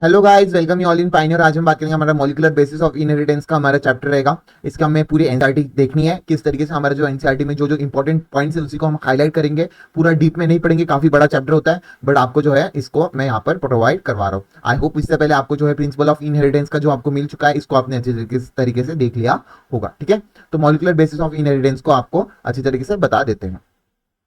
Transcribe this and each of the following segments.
Hello guys, welcome you all in pioneer. आज हम बात करेंगे हमारा मॉलिक्यूलर बेसिस ऑफ इनहेरिटेंस का हमारा चैप्टर रहेगा। इसका हमें पूरी एनसीईआरटी देखनी है, किस तरीके से हमारा जो एनसीईआरटी में जो जो इंपॉर्टेंट पॉइंट्स है उसी को हम हाईलाइट करेंगे। पूरा डीप में नहीं पढ़ेंगे, काफी बड़ा चैप्टर होता है, बट आपको जो है इसको मैं यहाँ पर प्रोवाइड करवा रहा हूँ। आई होप इससे पहले आपको जो है प्रिंसिपल ऑफ इनहेरिटेंस का जो आपको मिल चुका है, इसको आपने अच्छे तरीके से देख लिया होगा। ठीक है, तो मॉलिक्यूलर बेसिस ऑफ इनहेरिटेंस को आपको अच्छी तरीके से बता देते हैं।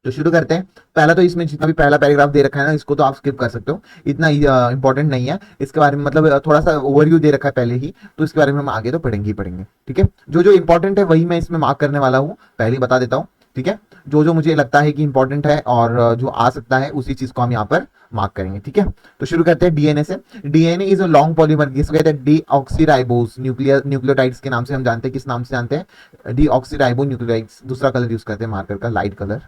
तो शुरू करते हैं। पहला तो इसमें जितना भी पहला पैराग्राफ दे रखा है ना, इसको तो आप स्किप कर सकते हो, इतना इंपॉर्टेंट नहीं है। इसके बारे में मतलब थोड़ा सा ओवरव्यू दे रखा है पहले ही, तो इसके बारे में हम आगे तो पढ़ेंगे ही पढ़ेंगे। ठीक है, जो जो इंपॉर्टेंट है वही मैं इसमें मार्क करने वाला हूँ, पहले ही बता देता हूँ। ठीक है, जो जो मुझे लगता है कि इंपॉर्टेंट है और जो आ सकता है उसी चीज को हम यहाँ पर मार्क करेंगे। ठीक है, तो शुरू करते हैं डीएनए से। DNA is a long polymer, जिसको कहते हैं डीऑक्सीराइबोस न्यूक्लियोटाइड्स के नाम से हम जानते हैं। किस नाम से जानते हैं? Deoxyribo nucleotides. दूसरा कलर यूज करते हैं मार्कर का, light colour.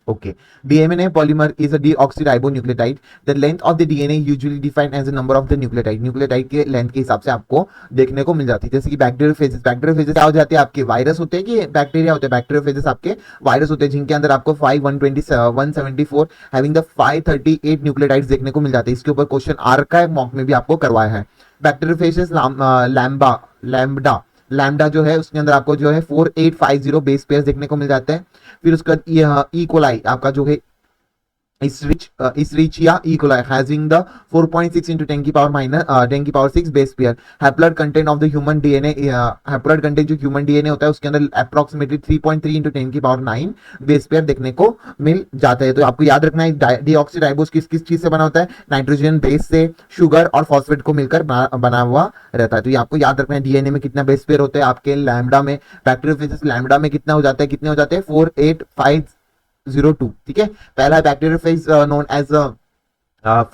Okay. DNA polymer is a deoxyribonucleotide. The length of the DNA usually defined as the number of the nucleotide. Nucleotide के लेंथ के हिसाब से आपको देखने को मिल जाती है। जैसे कि बैक्टीरियोफेजेस क्या हो जाते हैं? आपके वायरस होते हैं कि बैक्टीरिया होते हैं? बैक्टीरियोफेजेस आपके वायरस होते हैं, जिनके अंदर आपको 5 120 174 हैविंग द 538 न्यूक्लियोटाइड्स देखने को मिल जाते हैं। इसके ऊपर क्वेश्चन आ रखा है, मॉक में भी आपको करवाया है। बैक्टीरियोफेजेस लैम्बडा लैम्डा जो है उसके अंदर आपको जो है 4850 बेस पेयर देखने को मिल जाते हैं। फिर उसका ई कोलाई आपका जो है Escherichia E. coli having the 4.6 into 10 की पावर माइनस 10 की power 6 base pair. Haploid content of the human DNA, haploid content जो ह्यूमन डीएनए होता है उसके अंदर अप्रोक्सीमेटली 3.3 into 10 की पावर 9 बेस पेयर देखने को मिल जाता है। तो आपको याद रखना है डीऑक्सीराइबोस किस किस चीज से बना होता है? नाइट्रोजन बेस से, शुगर और फॉस्फेट को मिलकर बना हुआ रहता है। तो ये आपको याद रखना है। डीएनए में कितना बेस पेयर होते हैं आपके लैम्डा में, बैक्टीरियोफेजेस लैम्डा में कितना हो जाता है? कितने हो जाते हैं? 48502। ठीक है, पहला bacteriophage known as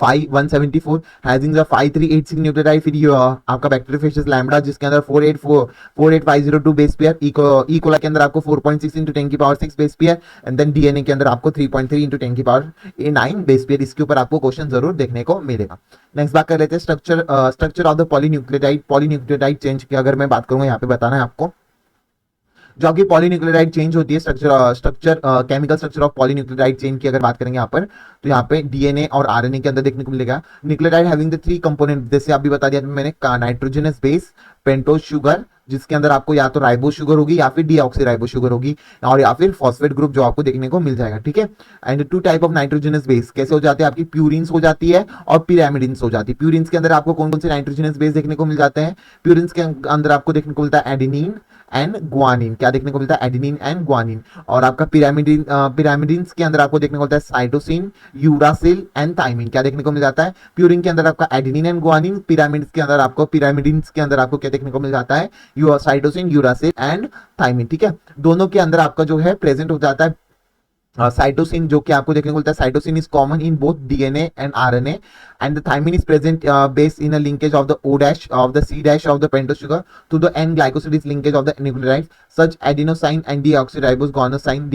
5174 having the 5386 nucleotide. फिर आपका बैक्टीरियोफेज लैम्डा जिसके अंदर 48502 बेस पेयर। ई कोला के अंदर आपको 4.6 into 10 की power 6 base pair. And then DNA के अंदर आपको 3.3 into 10 की पावर 9 बेस पेयर। इसके ऊपर आपको क्वेश्चन जरूर देखने को मिलेगा। नेक्स्ट बात कर लेते हैं structure of the polynucleotide change की अगर मैं बात करूंगा, यहाँ पे बताना है आपको। जो आपकी पॉलीन्यूक्लियोटाइड चेंज होती है, chemical structure of polynucleotide chain की अगर बात करेंगे यहाँ पर, तो यहाँ पे डीएनए और आरएनए के अंदर देखने को मिलेगा। न्यूक्लियोटाइड हैविंग द 3 कंपोनेंट, जैसे आप भी बता दिया मैंने, नाइट्रोजनस बेस, पेंटोज शुगर जिसके अंदर आपको या तो राइबो शुगर होगी या फिर डीऑक्सीराइबो शुगर होगी, और या फिर फॉस्फेट ग्रुप जो आपको देखने को मिल जाएगा। ठीक है, and 2 type of nitrogenous base कैसे हो जाते हैं? आपकी प्यूरिन्स हो जाती है और पिरामिडिन्स हो जाती है। प्यूरिन्स के अंदर आपको कौन कौन से नाइट्रोजनस बेस देखने को मिल जाते हैं? प्यूरिन्स के अंदर आपको देखने को मिलता है एडेनिन एंड ग्वानिन। क्या देखने को मिलता है? Adenine and guanine. और आपका पिरामिडिन्स के अंदर आपको देखने को मिलता है साइटोसिन, यूरासिल एंड थाइमिन। क्या देखने को मिल जाता है? प्यूरिन के अंदर आपका एडेनिन एंड ग्वानिन, पिरामिड्स के अंदर आपको क्या देखने को मिल जाता है? Cytosine, uracil and thymine. ठीक है, दोनों के अंदर आपका जो है प्रेजेंट हो जाता है साइटोसिन, जो कि आपको देखने को मिलता है। Cytosine is common in both DNA and RNA, and the thymine is present base in a linkage of the O dash of the C dash of the pentose sugar to the N glycosides linkage of the nucleotides such adenosine and deoxyribose guanosine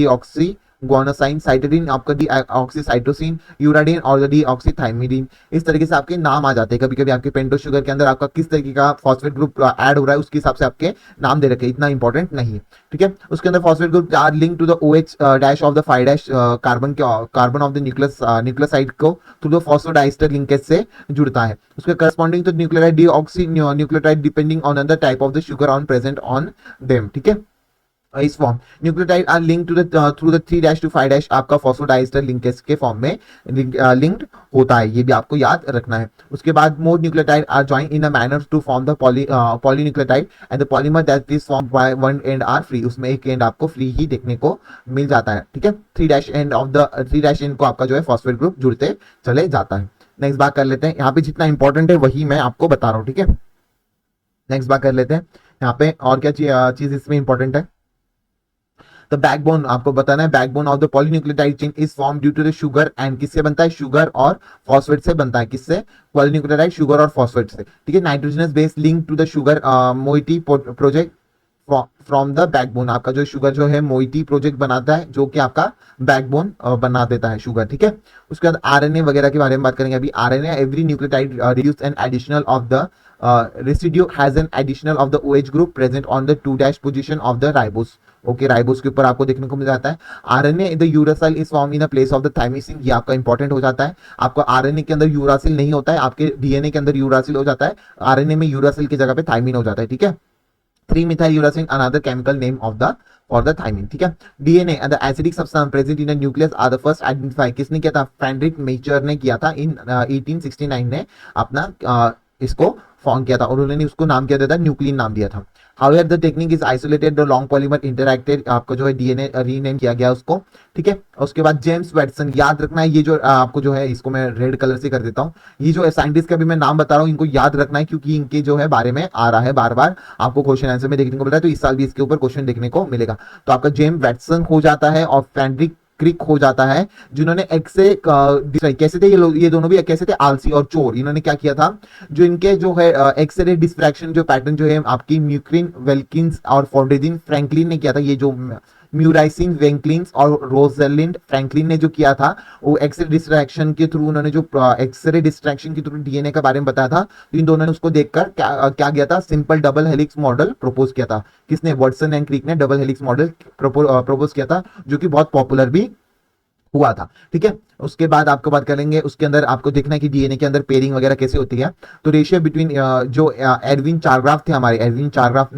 guanosine cytidine, आपका डीऑक्सीसाइटोसिन, यूराडिन और डीऑक्सीथाइमिडीन। इस तरीके से आपके नाम आ जाते हैं। कभी कभी आपके पेंटोस शुगर के अंदर आपका किस तरीके का फॉस्फेट ग्रुप ऐड हो रहा है उसके हिसाब से आपके नाम दे रखे, इतना इंपॉर्टेंट नहीं है। ठीक है, उसके अंदर phosphate group are link to the OH dash of the 5 dash carbon of the nucleoside को थ्रू द फॉस्फोडाइस्टर लिंकेज से जुड़ता है। उसके corresponding to nucleotide deoxy nucleotide depending on the type of the sugar on present on them. ठीक है, इस form nucleotide are link to the through the 3 dash to 5 dash आपका phosphodiester linkage के form में लिंक्ड होता है। ये भी आपको याद रखना है। उसके बाद more nucleotide are join in a manner to form the polynucleotide and the polymer that is form by one end are free. उसमें एक एंड आपको फ्री ही देखने को मिल जाता है। ठीक है, 3 डैश एंड को आपका जो है फॉस्फेट ग्रुप जुड़ते चले जाता है। नेक्स्ट बात कर लेते हैं, यहाँ पे जितना इंपॉर्टेंट है वही मैं आपको बता रहा हूँ। ठीक है, नेक्स्ट बात कर लेते हैं यहाँ पे और क्या चीज इसमें इंपॉर्टेंट है। द बैकबोन आपको बताना है, backbone of the polynucleotide chain is form due to the sugar and किससे बनता है? शुगर और फॉस्फेट से बनता है। किससे? पॉलीन्यूक्लियोटाइड शुगर और फॉस्फेट से। ठीक है, nitrogenous base link to the sugar moiety project from the backbone. आपका जो शुगर जो है मोइटी प्रोजेक्ट बनाता है, जो कि आपका बैकबोन बना देता है शुगर। ठीक है, उसके बाद आरएनए वगैरह के बारे में बात करेंगे। अभी RNA every nucleotide reduce an additional of the residue has an additional of the OH group present on the 2 dash position of the ribose okay, ribose के ऊपर आपको देखने को मिल जाता है। RNA the uracil is form in a place of the thymine, ये आपका इंपॉर्टेंट हो जाता है। आपको आरएनए के अंदर यूरासिल नहीं होता है, आपके डीएनए के अंदर यूरासिल हो जाता है, आरएनए में यूरासिल की जगह पे थाइमिन हो जाता है, ठीक है। 3 methyl uracil another chemical name of the for the thymine, ठीक है। DNA and the acidic substance present in the nucleus are the first identify, किसने किया था? फ्रेडरिक मेचर ने किया था, इन 1869 ने अपना इसको फॉर्म किया था और उन्होंने उसको नाम क्या दिया था? न्यूक्लियन नाम दिया था। However the technique is isolated the long polymer interacted, आपको जो है डीएनए रीनेम किया गया उसको, ठीक है। उसके बाद जेम्स वैटसन, याद रखना है ये जो आपको जो है, इसको मैं रेड कलर से कर देता हूँ, ये जो साइंटिस्ट का भी मैं नाम बता रहा हूँ, इनको याद रखना है क्योंकि इनके जो है बारे में आ रहा है बार बार आपको क्वेश्चन आंसर में देखने को मिल रहा है, तो इस साल भी इसके ऊपर क्वेश्चन देखने को मिलेगा। तो आपका जेम्स वैटसन हो जाता है और फ्रेडरिक क्रिक हो जाता है, जिन्होंने एक्सरे कैसे थे ये लोग, ये दोनों भी कैसे थे? आलसी और चोर। इन्होंने क्या किया था? जो इनके जो है एक्सरे डिफ्रैक्शन जो पैटर्न जो है आपकी म्यूक्रिन वेल्किंस और फोर्डेजिन फ्रैंकलिन ने किया था, ये जो म्यूराइसिन वेंकलिन्स और रोजलिंड फ्रैंकलिन ने जो किया था, वो एक्सरे डिस्ट्रैक्शन के थ्रू, उन्होंने जो एक्सरे डिस्ट्रैक्शन के थ्रू डीएनए के बारे में बताया था, तो इन दोनों ने उसको देखकर क्या किया था? Simple double helix model propose किया था। किसने? वाटसन एंड क्रिक ने डबल हेलिक्स मॉडल प्रपोज किया था, जो कि बहुत पॉपुलर भी हुआ था, ठीक है। उसके बाद आपको बात करेंगे, उसके अंदर आपको देखना है कि डीएनए के अंदर पेयरिंग वगैरह कैसे होती है। तो रेशियो बिटवीन जो एडविन चारग्राफ थे हमारे, एडविन चारग्राफ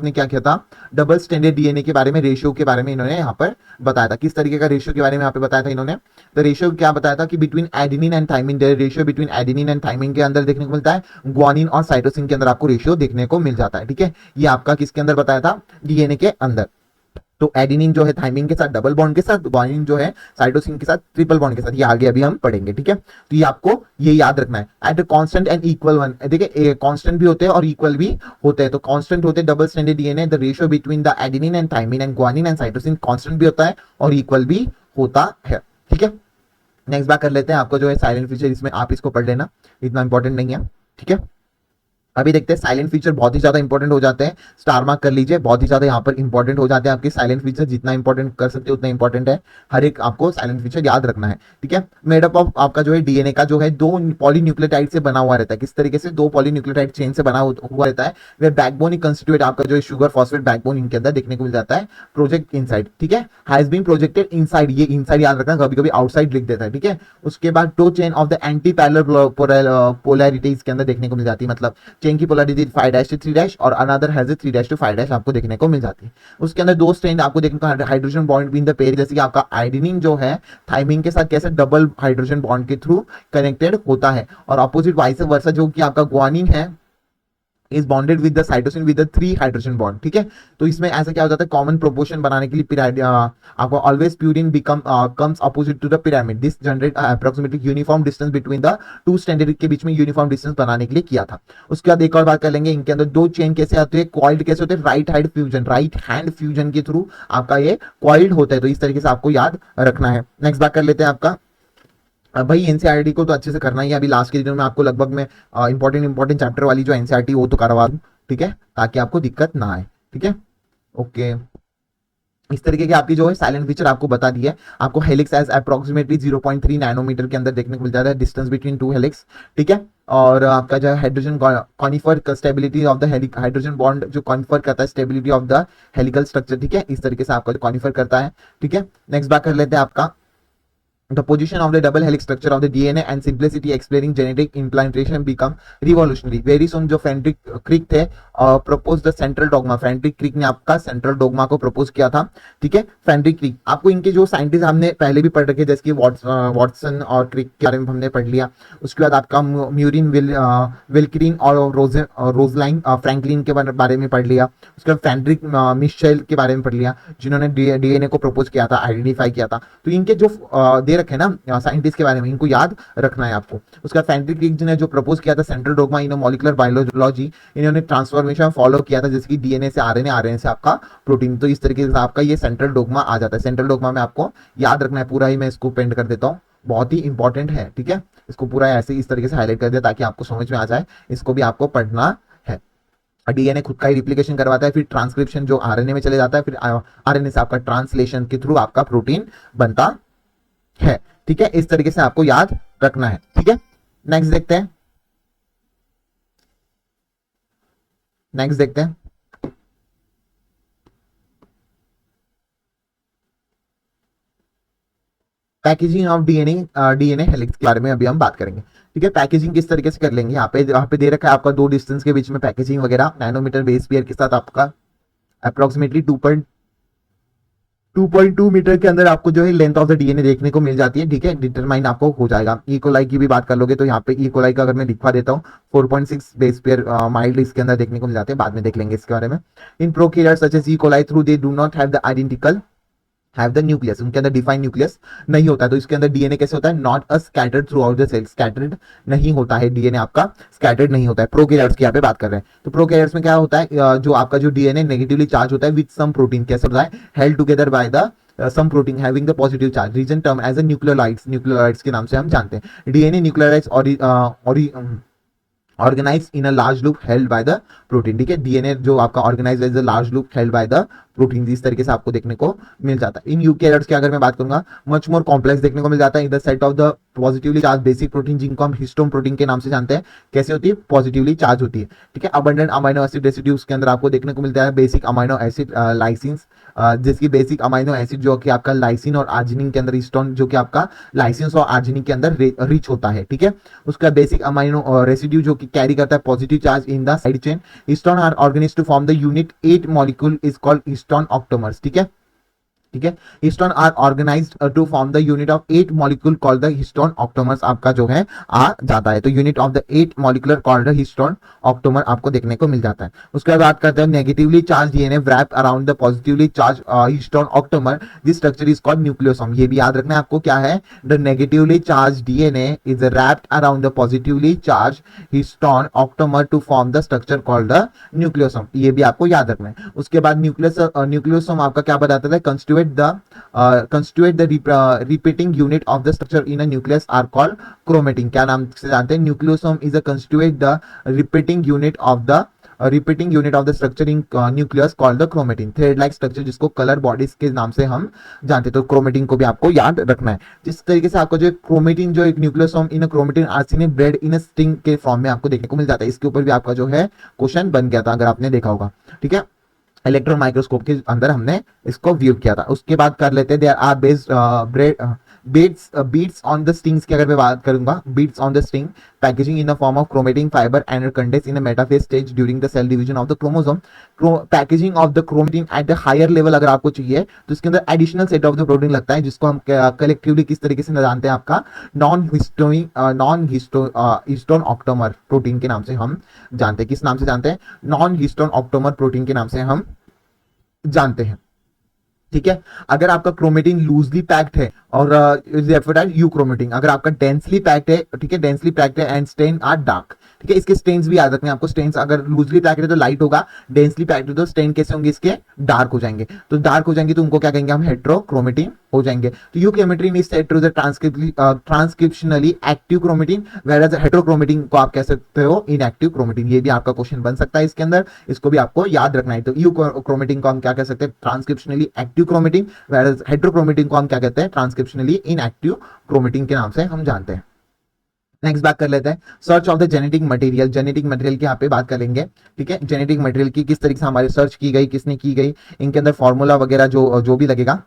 ने क्या किया था? डबल स्टैंडर्ड डीएनए के बारे में, रेशियो के बारे में इन्होंने यहाँ पर बताया था। किस तरीके का रेशियो के बारे में यहाँ पे बताया था इन्होंने? तो रेशियो क्या बताया था कि between adenine and thymine, ratio between adenine and thymine के अंदर देखने को मिलता है, ग्वानिन और साइटोसिन के अंदर आपको रेशियो देखने को मिल जाता है, ठीक है। ये आपका किसके अंदर बताया था? डीएनए के अंदर। तो एडेनिन जो है थाइमिन के साथ डबल बॉन्ड के साथ, ग्वानिन जो है साइटोसिन के साथ ट्रिपल बॉन्ड के साथ, ये आगे अभी हम पढ़ेंगे, ठीक है। तो ये आपको ये याद रखना है। At constant and equal one, देखिए कांस्टेंट भी होते हैं और इक्वल भी होते हैं। तो कांस्टेंट होते हैं double standard DNA, the ratio between the adenine and thymine and guanine and cytosine constant भी होता है और इक्वल भी होता है, ठीक है। नेक्स्ट बात कर लेते हैं, आपको जो है साइलेंट फीचर, इसमें आप इसको पढ़ लेना, इतना इंपॉर्टेंट नहीं है, ठीक है। अभी देखते हैं साइलेंट फीचर बहुत ही ज्यादा इंपॉर्टेंट हो जाते हैं, स्टार मार्क कर लीजिए, बहुत ही ज्यादा यहाँ पर इंपॉर्टेंट हो जाते हैं आपके साइलेंट फीचर, जितना इंपॉर्टेंट कर सकते हो उतना इंपॉर्टेंट है, हर एक आपको साइलेंट फीचर याद रखना है, ठीक है। मेडअप ऑफ आपका जो है डीएनए का जो है 2 पॉलीन्यूक्लियोटाइड से बना हुआ रहता है। किस तरीके से? 2 पॉलीन्यूक्लियोटाइड चेन से बना हुआ रहता है। वे बैकबोन ही कंस्टिट्यूट, आपका जो है शुगर फॉस्फेट बैकबोन इनके अंदर देखने को मिल जाता है, प्रोजेक्ट इनसाइड, ठीक है। हैज बीन प्रोजेक्टेड इनसाइड, ये इनसाइड याद रखना, कभी कभी आउटसाइड लिख देता है, ठीक है। उसके बाद two chain of the anti parallel polarity इसके अंदर देखने को मिल जाती है, मतलब चेन की पोलैरिटी 5' to 3' और अनदर हैज 3' to 5' आपको देखने को मिल जाती है। उसके अंदर 2 स्ट्रैंड आपको देखने को, hydrogen bond in the pair, जैसे कि आपका आइडेनिन जो है थाइमिन के साथ कैसे डबल हाइड्रोजन बॉन्ड के थ्रू कनेक्टेड होता है, और अपोजिट वाइस वर्सा जो कि आपका ग्वानिन है is bonded with the cytosine with the 3 hydrogen bond, ठीक है। तो इसमें ऐसा क्या हो जाता है? कॉमन प्रोपोर्शन बनाने के लिए पिरामिड आपको always purine become comes opposite to the pyramid, this generate approximately uniform distance between the 2 standard के बीच में यूनिफॉर्म डिस्टेंस बनाने के लिए किया था। उसके बाद एक और बात कर लेंगे, इनके अंदर 2 चेन कैसे आते हैं? कॉइल्ड कैसे होते हैं? राइट हैंड फ्यूजन के थ्रू आपका ये कॉइल्ड होता है, तो इस तरीके से आपको याद रखना है। नेक्स्ट बात कर लेते हैं आपका, अब भाई एनसीईआरटी को तो अच्छे से करना ही है, अभी लास्ट के दिनों में आपको लगभग मैं इंपॉर्टेंट चैप्टर वाली जो एनसीईआरटी वो तो करवा दूं, ठीक है, ताकि आपको दिक्कत ना आए, ठीक है। ओके, इस तरीके के आपकी जो है साइलेंट फीचर आपको बता दिया है। आपको हेलिक्स एज अप्रोक्सीमेटली 0.3 नैनोमीटर के अंदर देखने को मिल जाता है, डिस्टेंस बिटवीन 2 हेलिक्स, ठीक है। और आपका जो hydrogen conifer stability of the hydrogen bond जो कॉन्फर करता है stability of the helical structure, ठीक है, इस तरीके से आपका कॉनिफर करता है, ठीक है। नेक्स्ट बात कर लेते हैं आपका the position of the double helix structure of the DNA and simplicity explaining genetic implantation become revolutionary very soon। जो फ्रेडरिक क्रिक थे propose the central dogma, Frederick Crick ने आपका सेंट्रल डोगमा को प्रपोज किया था, ठीक है। फ्रेडरिक क्रिक, आपको इनके जो साइंटिस्ट हमने पहले भी पढ़ रखे, जैसे कि वाटसन और क्रिक के बारे में हमने पढ़ लिया। उसके बाद आपका म्यूरिन विल्किन और रोजलाइन फ्रैंकलिन के बारे में पढ़ लिया। उसके बाद फ्रेडरिक मिशेल के बारे में पढ़ लिया, जिन्होंने डीएनए को प्रपोज किया था, आइडेंटिफाई किया था। तो इनके जो दे रखे ना साइंटिस्ट के बारे में, इनको याद रखना है आपको। उसका फ्रेडरिक क्रिक ने जो प्रपोज किया था सेंट्रल डोगमा इन मॉलिक्यूलर बायोलॉजी, इन्होंने ट्रांसफॉर्मेशन फॉलो किया था, जैसे कि डीएनए से आरएनए, आरएनए से आपका प्रोटीन, तो इस तरीके से आपका ये सेंट्रल डोगमा आ जाता है। सेंट्रल डोगमा में आपको याद रखना है, पूरा ही मैं इसको पेंट कर देता हूँ, बहुत ही इंपॉर्टेंट है, ठीक है। इसको पूरा ऐसे इस तरीके से हाईलाइट कर दिया ताकि आपको समझ में आ जाए, इसको भी आपको पढ़ना है। डीएनए खुद का ही रिप्लिकेशन करवाता है, फिर ट्रांसक्रिप्शन जो आरएनए में चले जाता है, फिर आरएनए से आपका ट्रांसलेशन के थ्रू आपका प्रोटीन बनता है, ठीक है। इस तरीके से आपको याद रखना है, ठीक है। नेक्स्ट देखते हैं, नेक्स्ट देखते हैं पैकेजिंग ऑफ डीएनए हेलिक्स के बारे में अभी हम बात करेंगे। ठीक है, पैकेजिंग किस तरीके से कर लेंगे, यहाँ पे दे रखा है आपका 2 डिस्टेंस के बीच में पैकेजिंग वगैरह नैनोमीटर बेस पेयर के साथ आपका अप्रोक्सीमेटली 2.2 मीटर के अंदर आपको जो है लेंथ ऑफ द डीएनए देखने को मिल जाती है। ठीक है, डिटरमाइन आपको हो जाएगा। इकोलाई की भी बात कर लोगे तो यहाँ पे इकोलाई का अगर मैं लिखवा देता हूँ 4.6 बेस पेयर माइल्ड इसके अंदर देखने को मिल जाते हैं, बाद में देख लेंगे इसके बारे में। In prokaryotes such as E coli though they do not have the identical have the nucleus, उनके अंदर डिफाइन न्यूक्लियस नहीं होता है। तो इसके अंदर डीएनए कैसे होता है, not a scattered throughout the cell, scattered नहीं होता है डीएनए आपका, स्कैटर्ड नहीं होता है। प्रोकैरियोट्स की यहाँ पे बात कर रहे हैं, तो प्रोकैरियोट्स में क्या होता है, जो आपका जो डीएनए नेगेटिवली चार्ज होता है विद सम प्रोटीन, कैसे होता है, held together by the some protein having the positive charge, region term as a nucleotides, nucleotides के नाम से हम जानते हैं। डीएनए न्यूक्लियोलाइड्स और organize in a large loop held by the protein. ठीक है, डीएनए जो आपका organize as a large loop held by the protein, इस तरीके से आपको देखने को मिल जाता है। इन यूकैरियोट्स की अगर मैं बात करूंगा मच मोर कॉम्प्लेक्स देखने को मिल जाता है। In the set of the positively charge basic protein, जिनको हम हिस्टोन प्रोटीन के नाम से जानते हैं, कैसे होती है, पॉजिटिवली चार्ज होती है। ठीक है, अबंडेंट अमाइनो एसिड रेसिड्यूज के अंदर आपको देखने को मिलता है बेसिक अमाइनो एसिड लाइसिन्स, जिसकी बेसिक अमाइनो एसिड जो कि आपका लाइसिन और आर्जिनिन के अंदर, हिस्टोन जो कि आपका लाइसिन और आर्जिनिन के अंदर रिच होता है। ठीक है, उसका बेसिक अमाइनो रेसिड्यू जो कि कैरी करता है positive charge in the side chain. Histone are organized to form the unit 8 molecule is called histone octamers. ठीक है, ठीक है, histone are organized to form the unit of 8 molecule called the histone octamers आपका जो है आ जाता है। तो unit of the 8 molecular called the histone octamer आपको देखने को मिल जाता है। उसके बाद बात करते हैं negatively charge DNA wrapped around the positively charge histone octamer, this structure is called nucleosome. ये भी याद रखना है आपको, क्या है, the negatively charge DNA is wrapped around the positively charge histone octamer to form the structure called the nucleosome. ये भी आपको याद रखना है। उसके बाद न्यूक्लियोसोम आपका क्या बताता है, constitute the repeating unit of the structure in a nucleus are called chromatin। क्या नाम से जानते हैं, nucleosome is a constitute the repeating unit of the structure in nucleus called the chromatin। Thread like structure जिसको colour bodies के नाम से हम जानते हैं, तो क्रोमेटिन को भी आपको याद रखना है। जिस तरीके से आपको जो क्रोमेटिन जो एक nucleosome in chromatin are seen as bread in string के फॉर्म में आपको देखने को मिल जाता है। इसके ऊपर भी आपका जो है क्वेश्चन बन गया था, अगर आपने देखा होगा। ठीक है, इलेक्ट्रॉन माइक्रोस्कोप के अंदर हमने इसको व्यू किया था। उसके बाद कर लेते हैं, there are based beats on the strings की अगर मैं बात करूंगा, beats on the string packaging in the form of chromatin fibre and condense in a metaphase stage during the cell division of the chromosome. Packaging of the chromatin at the higher level अगर आपको चाहिए तो इसके अंदर additional set of the protein लगता है, जिसको हम कलेक्टिवली किस तरीके से जानते हैं, आपका नॉन हिस्टोन ऑक्टोमर प्रोटीन के नाम से हम जानते हैं। किस नाम से जानते हैं, नॉन हिस्टोन ऑक्टोमर प्रोटीन के नाम से हम जानते हैं। ठीक है, अगर आपका क्रोमेटिन लूजली पैक्ड है और यूक्रोमेटिन अगर आपका डेंसली पैक्ड है, ठीक है, डेंसली पैक्ड है एंड स्टेन आर डार्क। ठीक है, इसके स्टेन्स भी याद रखने हैं आपको। स्टेन्स अगर लूजली पैक्ड है तो लाइट होगा, डेंसली पैक्ड है तो स्टेन कैसे होंगे, इसके डार्क हो जाएंगे। तो डार्क हो जाएंगे तो उनको क्या कहेंगे हम, हेट्रोक्रोमेटिन हो जाएंगे। तो euchromatin is said to the transcriptionally active chromatin, whereas heterochromatin को आप कह सकते हो इनएक्टिव क्रोमेटिन। ये भी आपका क्वेश्चन बन सकता है इसके अंदर, इसको भी आपको याद रखना है। तो यूक्रोमेटिन को हम क्या कह सकते हैं, transcriptionally active chromatin, whereas heterochromatin को हम क्या कहते हैं, ट्रांसक्रिप्शनली इनएक्टिव क्रोमेटिन के नाम से हम जानते हैं। नेक्स्ट बात कर लेते हैं search of the genetic material. Genetic material की यहाँ पे बात करेंगे। ठीक है, जेनेटिक मटेरियल की किस तरीके से हमारी सर्च की गई, किसने की गई, इनके अंदर फॉर्मूला वगैरह जो भी लगेगा,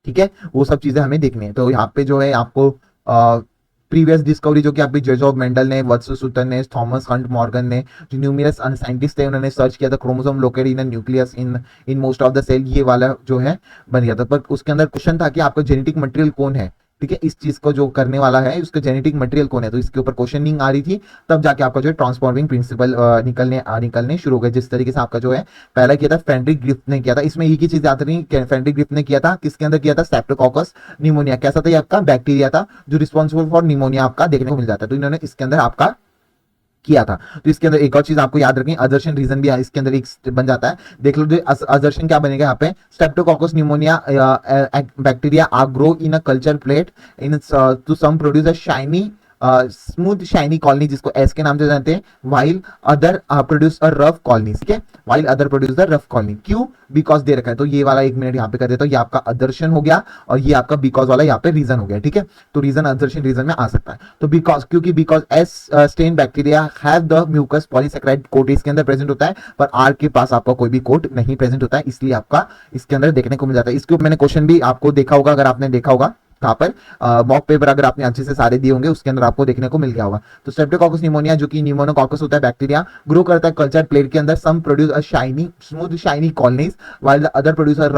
ठीक है, वो सब चीजें हमें देखनी है। तो यहाँ पे जो है आपको प्रीवियस डिस्कवरी जो कि आपकी जेजॉब मेंडल ने, वत्सुसूतन ने, थॉमस हंट मॉर्गन ने, जो न्यूमरस साइंटिस्ट थे, उन्होंने सर्च किया था chromosome located in nucleus in most of the cell, ये वाला जो है बन गया था। पर उसके अंदर क्वेश्चन था कि आपका जेनेटिक मटेरियल कौन है। ठीक है, इस चीज को जो करने वाला है उसका जेनेटिक मटेरियल कौन है, तो इसके ऊपर क्वेश्चनिंग आ रही थी, तब जाके आपका जो है ट्रांसफॉर्मिंग प्रिंसिपल निकलने शुरू हो गए। जिस तरीके से आपका जो है पहला किया था फ्रेडरिक ग्रिफ्थ ने किया था। इसमें एक ही चीज याद रही, फ्रेडरिक ग्रिफ्थ ने किया था, किसके अंदर किया था, स्ट्रेप्टोकोकस निमोनिया। कैसा था ये आपका, बैक्टीरिया था जो रिस्पॉन्सिबल फॉर निमोनिया आपका देखने को मिल जाता है। तो इन्होंने इसके अंदर आपका किया था। तो इसके अंदर एक और चीज आपको याद रखनी, अजर्शन रीजन भी इसके अंदर एक बन जाता है। देख लो अजर्शन क्या बनेगा यहाँ पे, streptococcus pneumoniae bacteria are grow in a culture plate in to some produce a shiny smooth shiny colony, जिसको एस के नाम से जानते हैं, while other produce a rough colony. ठीक है, while other produce the rough colony. क्यों, because दे रखा है। तो ये वाला 1 मिनट यहाँ पे कर देता हूँ, ये आपका अदर्शन हो गया और ये आपका बिकॉज वाला यहाँ पे रीजन हो गया। ठीक है, तो रीजन अदर्शन रीजन में आ सकता है। तो बिकॉज, क्योंकि because S strain bacteria have the mucus polysaccharide coat इसके अंदर प्रेजेंट होता है, पर आर के पास आपका कोई भी कोट नहीं प्रेजेंट होता है, इसलिए आपका इसके अंदर देखने को मिल जाता है। इसके ऊपर मैंने क्वेश्चन भी आपको देखा होगा, अगर आपने देखा होगा कहाँ पर मॉक पेपर अगर आपने अच्छे से सारे दिए होंगे उसके अंदर आपको देखने को मिल गया होगा। तो स्ट्रेप्टोकोकस निमोनिया जो कि निमोनोकॉकस होता है बैक्टीरिया, ग्रो करता है कल्चर प्लेट के अंदर। Some produce a shiny smooth shiny colonies while the other produce a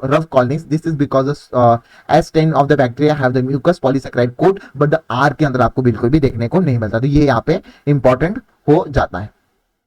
rough colonies. This is because S 10 of the bacteria have the mucus polysaccharide coat, but the R के अंदर आपको बिल्कुल भी देखने को नहीं मिलता। तो ये यहाँ पे इंपॉर्टेंट हो जाता है।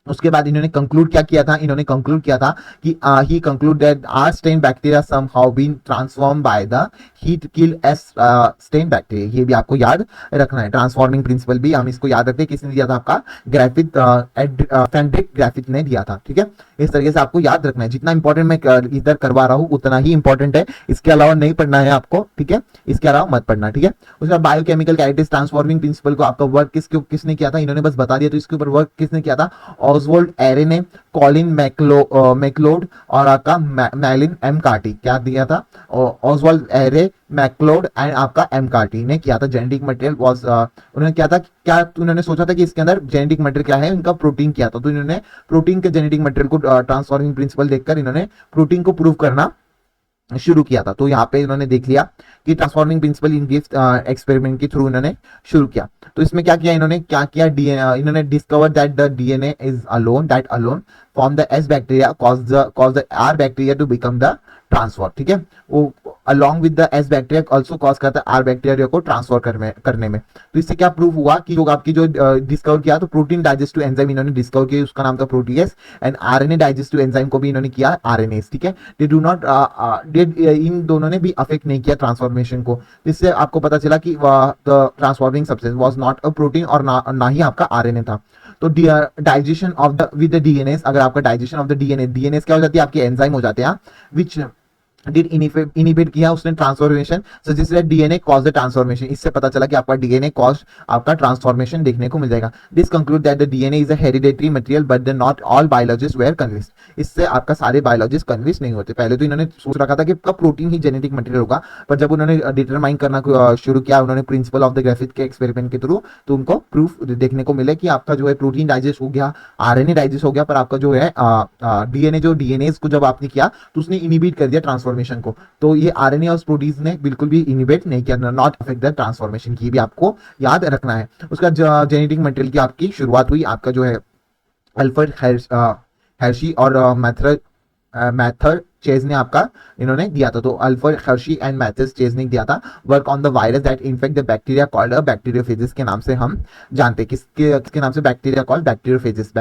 उसके बाद इन्होंने कंक्लूड क्या किया था, इन्होंने कंक्लूड किया था कि he conclude that R strain bacteria somehow been transform by the heat kill S strain bacteria. ये भी आपको याद रखना है, ट्रांसफॉर्मिंग प्रिंसिपल भी हम इसको याद रखते हैं। किसने दिया था, आपका ग्राफिक फ्रेडरिक ग्राफिक ने दिया था। ठीक है, इस तरीके से आपको याद रखना है। जितना इंपॉर्टेंट मैं इधर करवा रहा हूँ उतना ही इंपॉर्टेंट है, इसके अलावा नहीं पढ़ना है आपको। ठीक है, इसके अलावा मत पढ़ना। ठीक है, उसके बाद बायोकेमिकल कैरेक्टरिस्टिक्स ट्रांसफॉर्मिंग प्रिंसिपल को आपका वर्क किसने किया था, इन्होंने बस बता दिया। तो इसके ऊपर वर्क किसने किया था, ऑसवाल्ड एरे ने, कॉलिन मैकलोड और आपका मैलिन एम कार्टी। क्या दिया था, ऑसवाल्ड एरे, मैकलोड एंड आपका एम कार्टी ने किया था। जेनेटिक मटेरियल वाज उन्होंने क्या था, क्या उन्होंने सोचा था कि इसके अंदर जेनेटिक मटेरियल क्या है, उनका प्रोटीन किया था। तो इन्होंने प्रोटीन के जेनेटिक मटेरियल को ट्रांसफॉर्मिंग प्रिंसिपल देखकर इन्होंने प्रोटीन को प्रूव करना शुरू किया था। तो यहाँ पे इन्होंने देख लिया कि ट्रांसफॉर्मिंग प्रिंसिपल इन गिफ्ट एक्सपेरिमेंट के थ्रू इन्होंने शुरू किया। तो इसमें क्या किया इन्होंने, क्या किया, इन्होंने discover that the DNA is alone form the S bacteria cause the R bacteria to become the transfer. ठीक है, वो along with the S bacteria also cause करता है R बैक्टीरिया को ट्रांसफर करने में। तो इससे क्या प्रूव हुआ कि जो आपकी जो डिस्कवर किया, तो प्रोटीन डाइजेस्टिव एंजाइम इन्होंने डिस्कवर किया, उसका नाम था protease, and RNA digestive enzyme को भी इन्होंने किया आरएनएस। ठीक है, दे डू नॉट इन दोनों ने भी अफेक्ट नहीं किया ट्रांसफॉर्मेशन को। इससे आपको पता चला कि the transforming substance was not a protein और ना ही आपका आरएनए था। तो digestion of the with the DNA, अगर आपका डाइजेशन ऑफ द डीएनए क्या हो जाती है, आपके एंजाइम हो जाते हैं विच डिड इनिबिट किया उसने transformation, suggest that DNA cause the transformation. इससे पता चला कि आपका डीएनए कॉज आपका ट्रांसफॉर्मेशन देखने को मिल जाएगा। This conclude that the DNA is a hereditary material but the not all biologist were convinced. इससे आपका सारे बायोलॉजिस्ट कन्विंस नहीं होते। पहले तो इन्होंने सोच रखा था कि आपका प्रोटीन ही जेनेटिक मटेरियल होगा, पर जब उन्होंने डिटरमाइन करना शुरू किया उन्होंने प्रिंसिपल ऑफ द ग्राफिक के एक्सपेरिमेंट के थ्रू, तो उनको प्रूफ देखने को मिले कि आपका जो है प्रोटीन डाइजेस्ट हो गया, आरएनए डाइजेस्ट हो गया, पर आपका जो है डीएनए को जब आपने किया तो उसने इनिबिट कर दिया ट्रांसफॉर्मेशन को। तो ये आरएनए और प्रोटीन्स ने बिल्कुल भी इनिबिट नहीं किया, नॉट अफेक्ट द ट्रांसफॉर्मेशन की भी आपको याद रखना है। उसका जेनेटिक मटेरियल की आपकी शुरुआत हुई, आपका जो है अल्फ्रेड हर्शी और मैथर चेज ने आपका इन्होंने दिया था। तो Alfred Hershey and Mathers chase ने दिया था work on the virus that infect the bacteria called bacteriophages के नाम से हम जानते हैं। किसके नाम से, bacteria called bacteriophages.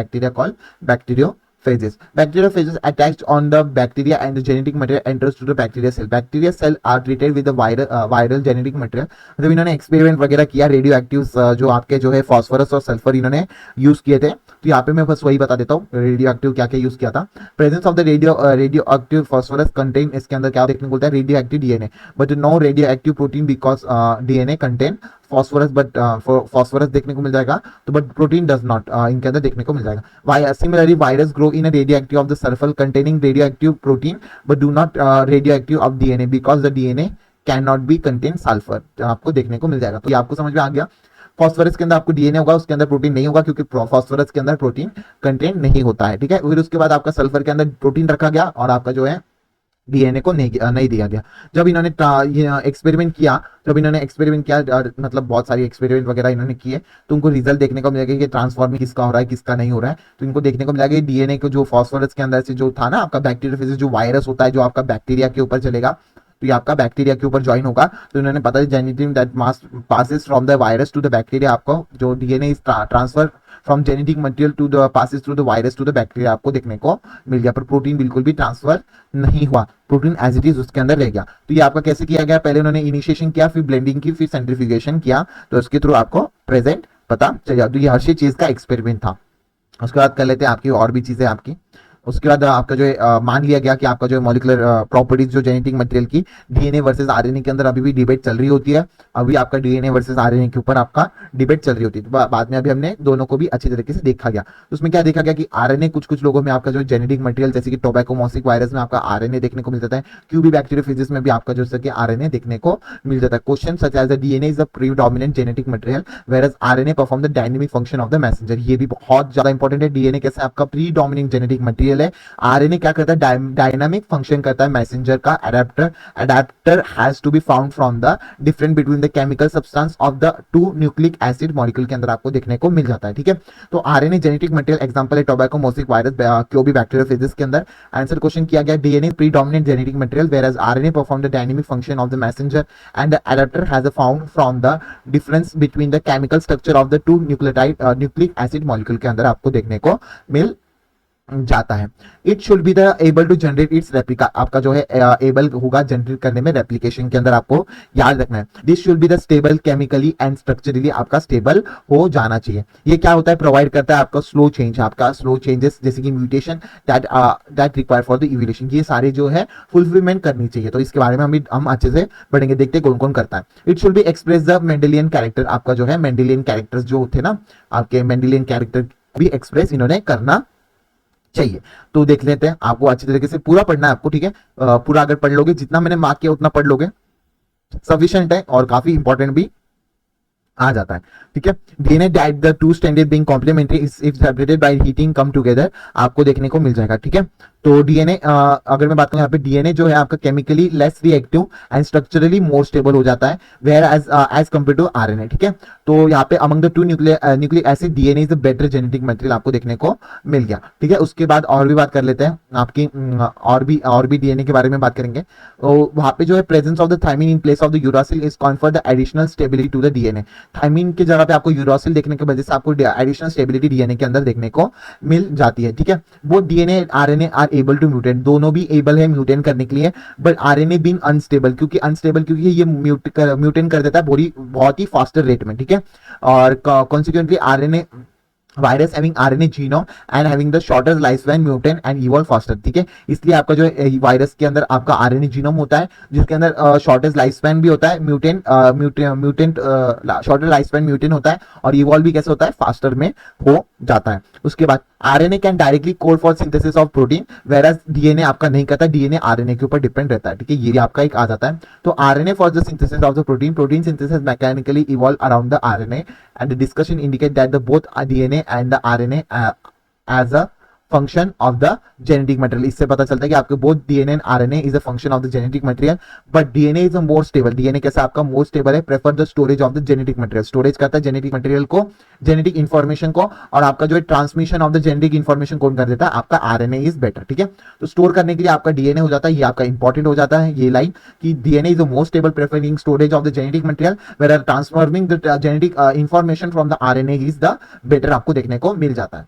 Bacteriophages attached on the bacteria and the genetic material enters to the bacteria cell. Bacteria cell are treated with the viral genetic material. मतलब इन्होंने एक्सपेरिमेंट वगैरह किया, रेडियो एक्टिव जो आपके जो है फॉस्फोरस और सल्फर इन्होंने यूज किए थे। तो यहाँ पे मैं बस वही बता देता हूँ रेडियो एक्टिव क्या क्या यूज किया था। Presence of the radio active phosphorus content, इसके अंदर क्या देखने को मिलता है, radio active DNA, but no radio active protein because DNA content phosphorus, but phosphorus देखने को मिल जाएगा, तो बट प्रोटीन डज नॉट इनके अंदर देखने को मिल जाएगा। Similarly virus grow in a radio active of the sulphur containing radio active protein but do not radio active of DNA because the DNA can not be contain sulphur, आपको देखने को मिल जाएगा। तो ये आपको समझ में आ गया। फॉस्फोरस के अंदर आपको डीएनए होगा, उसके अंदर प्रोटीन नहीं होगा क्योंकि फॉस्फोरस के अंदर प्रोटीन कंटेन नहीं होता है। ठीक है, फिर उसके बाद आपका सल्फर के अंदर प्रोटीन रखा गया और आपका जो है डीएनए को नहीं दिया गया। जब इन्होंने एक्सपेरिमेंट किया मतलब बहुत सारी एक्सपेरिमेंट वगैरह इन्होंने किए, तो उनको रिजल्ट देखने को मिलेगा कि ट्रांसफॉर्मिंग किसका हो रहा है किसका नहीं हो रहा है। तो इनको देखने को मिलेगा डीएनए को जो फॉस्फोरस के अंदर से जो था ना आपका बैक्टीरियोफेजेस, जो वायरस होता है जो आपका बैक्टीरिया के ऊपर चलेगा, तो ये आपका बैक्टीरिया के ऊपर ज्वाइन होगा। तो इन्होंने पता genetic that passes from the virus to the bacteria, आपको जो DNA is transfer from genetic material to the passes through the virus to the bacteria, आपको देखने को मिल गया। पर प्रोटीन बिल्कुल भी ट्रांसफर नहीं हुआ, प्रोटीन एज इट इज उसके अंदर रह गया। तो ये आपका कैसे किया गया, पहले उन्होंने इनिशिएशन किया, फिर ब्लेंडिंग की, फिर सेंट्रीफ्यूगेशन किया, तो उसके थ्रू आपको प्रेजेंट पता चल गया। तो ये हर चीज का एक्सपेरिमेंट था। उसके बाद कर लेते हैं आपकी और भी चीजें आपकी। उसके बाद आपका जो है मान लिया गया कि आपका जो है मॉलिक्यूलर प्रॉपर्टीज जो जेनेटिक मटेरियल की डीएनए वर्सेस आरएनए के अंदर अभी भी डिबेट चल रही होती है। अभी आपका डीएनए वर्सेस आरएनए के ऊपर आपका डिबेट चल रही होती है। तो बाद में अभी हमने दोनों को भी अच्छी तरीके से देखा गया। तो उसमें क्या देखा गया कि आरएनए कुछ लोगों में आपका जो जेनेटिक मटेरियल जैसे कि टोबैकोमोसिक वायरस में आपका आरएनए देखने को मिल जाता है, क्यूबी बैक्टीरियोफेजेस में भी आपका जो है आरएनए देखने को मिल जाता है। Question such as the DNA is a predominant genetic material whereas RNA perform the dynamic function of the messenger. ये भी बहुत ज्यादा इंपॉर्टेंट है, डीएनए कैसे आपका प्रीडोमिनेंट जेनेटिक मटेरियल मटेरियल है। आरएनए क्या करता है, डायनामिक फंक्शन करता है मैसेंजर का। Adapter has to be found from the difference between the chemical substance of the two nucleic acid molecule के अंदर आपको देखने को मिल जाता है। ठीक है, तो आरएनए जेनेटिक मटेरियल एग्जांपल है टोबैको, मोसिक वायरस, क्योबी बैक्टीरियोफेजेस के अंदर। आंसर क्वेश्चन किया गया DNA predominant genetic material whereas RNA perform the dynamic function of the messenger and the adapter has a found from the difference between the chemical structure of the two nucleic acid molecule के अंदर आपको देखने को मिल जाता है। It should be the able to generate its replica, आपका जो है एबल होगा जनरेट करने में रेप्लिकेशन के अंदर, आपको याद रखना है। This should be the stable chemically and structurally, आपका स्टेबल हो जाना चाहिए। ये क्या होता है, प्रोवाइड करता है आपका स्लो चेंज, आपका स्लो चेंजेस जैसे कि mutation that require for the evolution, ये सारे जो है फुलफिलमेंट करनी चाहिए। तो इसके बारे में हम अच्छे से पढ़ेंगे, देखते हैं कौन कौन करता है। It should be express the Mendelian character, आपका जो है मेंडेलियन कैरेक्टर्स जो थे ना, आपके मेंडेलियन कैरेक्टर भी एक्सप्रेस इन्होंने करना चाहिए। तो देख लेते हैं, आपको अच्छी तरीके से पूरा पढ़ना है आपको। ठीक है, पूरा अगर पढ़ लोगे, जितना मैंने मार्क किया उतना पढ़ लोगे, सफिशिएंट है और काफी इंपॉर्टेंट भी आ जाता है। ठीक है, DNA that the two standard being complementary if separated by heating come together, आपको देखने को मिल जाएगा। ठीक है, तो डीएनए अगर मैं बात करूं यहाँ पे, डीएनए जो है आपका chemically less reactive and structurally more stable हो जाता है whereas compare to RNA. ठीक है, तो यहाँ पे among the two nucleic acid DNA is the better genetic material, आपको देखने को मिल गया। ठीक है, उसके बाद और भी बात कर लेते हैं आपकी, और भी डीएनए के बारे में बात करेंगे। तो वहां पे जो है presence of the thymine in place of the uracil is confer the additional stability to the DNA, thymine की जगह पे आपको यूरासिल देखने की वजह से आपको एडिशनल स्टेबिलिटी डीएनए के अंदर देखने को मिल जाती है। ठीक है, वो DNA RNA are able to mutate, दोनों भी एबल है म्यूटेट करने के लिए, बट आरएनए बीइंग अनस्टेबल, क्योंकि ये म्यूटेट कर देता है बहुत ही फास्टर रेट में। ठीक है, और consequently RNA virus having RNA genome and having the shorter life span mutant and evolve faster. ठीक है, इसलिए आपका जो है वायरस के अंदर आपका आरएनए जीनोम होता है, जिसके अंदर शॉर्टेस्ट लाइफ स्पैन भी होता है, mutant shorter life span mutant होता है, और इवॉल्व भी कैसे होता है, फास्टर में हो जाता है। उसके बाद RNA can directly code for synthesis of protein, वेराज DNA आपका नहीं करता, डीएनए आरएनए के ऊपर डिपेंड रहता है। ठीक है, ये आपका एक आ जाता है। तो RNA for the synthesis of the protein synthesis mechanically evolve around the RNA and the discussion indicate that the both DNA and the RNA as a function of the genetic material. इससे पता चलता है कि आपके both DNA and RNA is a function of the genetic material, but DNA is a more stable. DNA कैसा आपका more stable है, prefer the storage of the genetic material, storage करता है जेनेटिक मटेरियल को, जेनेटिक इंफॉर्मेशन को, और आपका जो है transmission of the genetic information कौन कर देता है, आपका आरएनए इज बेटर। ठीक है, तो स्टोर करने के लिए आपका डीएनए हो जाता है, ये आपका इंपॉर्टेंट हो जाता है ये लाइन कि DNA is the more stable preferring storage of the genetic material where transforming the genetic information from the RNA is the better, आपको देखने को मिल जाता है।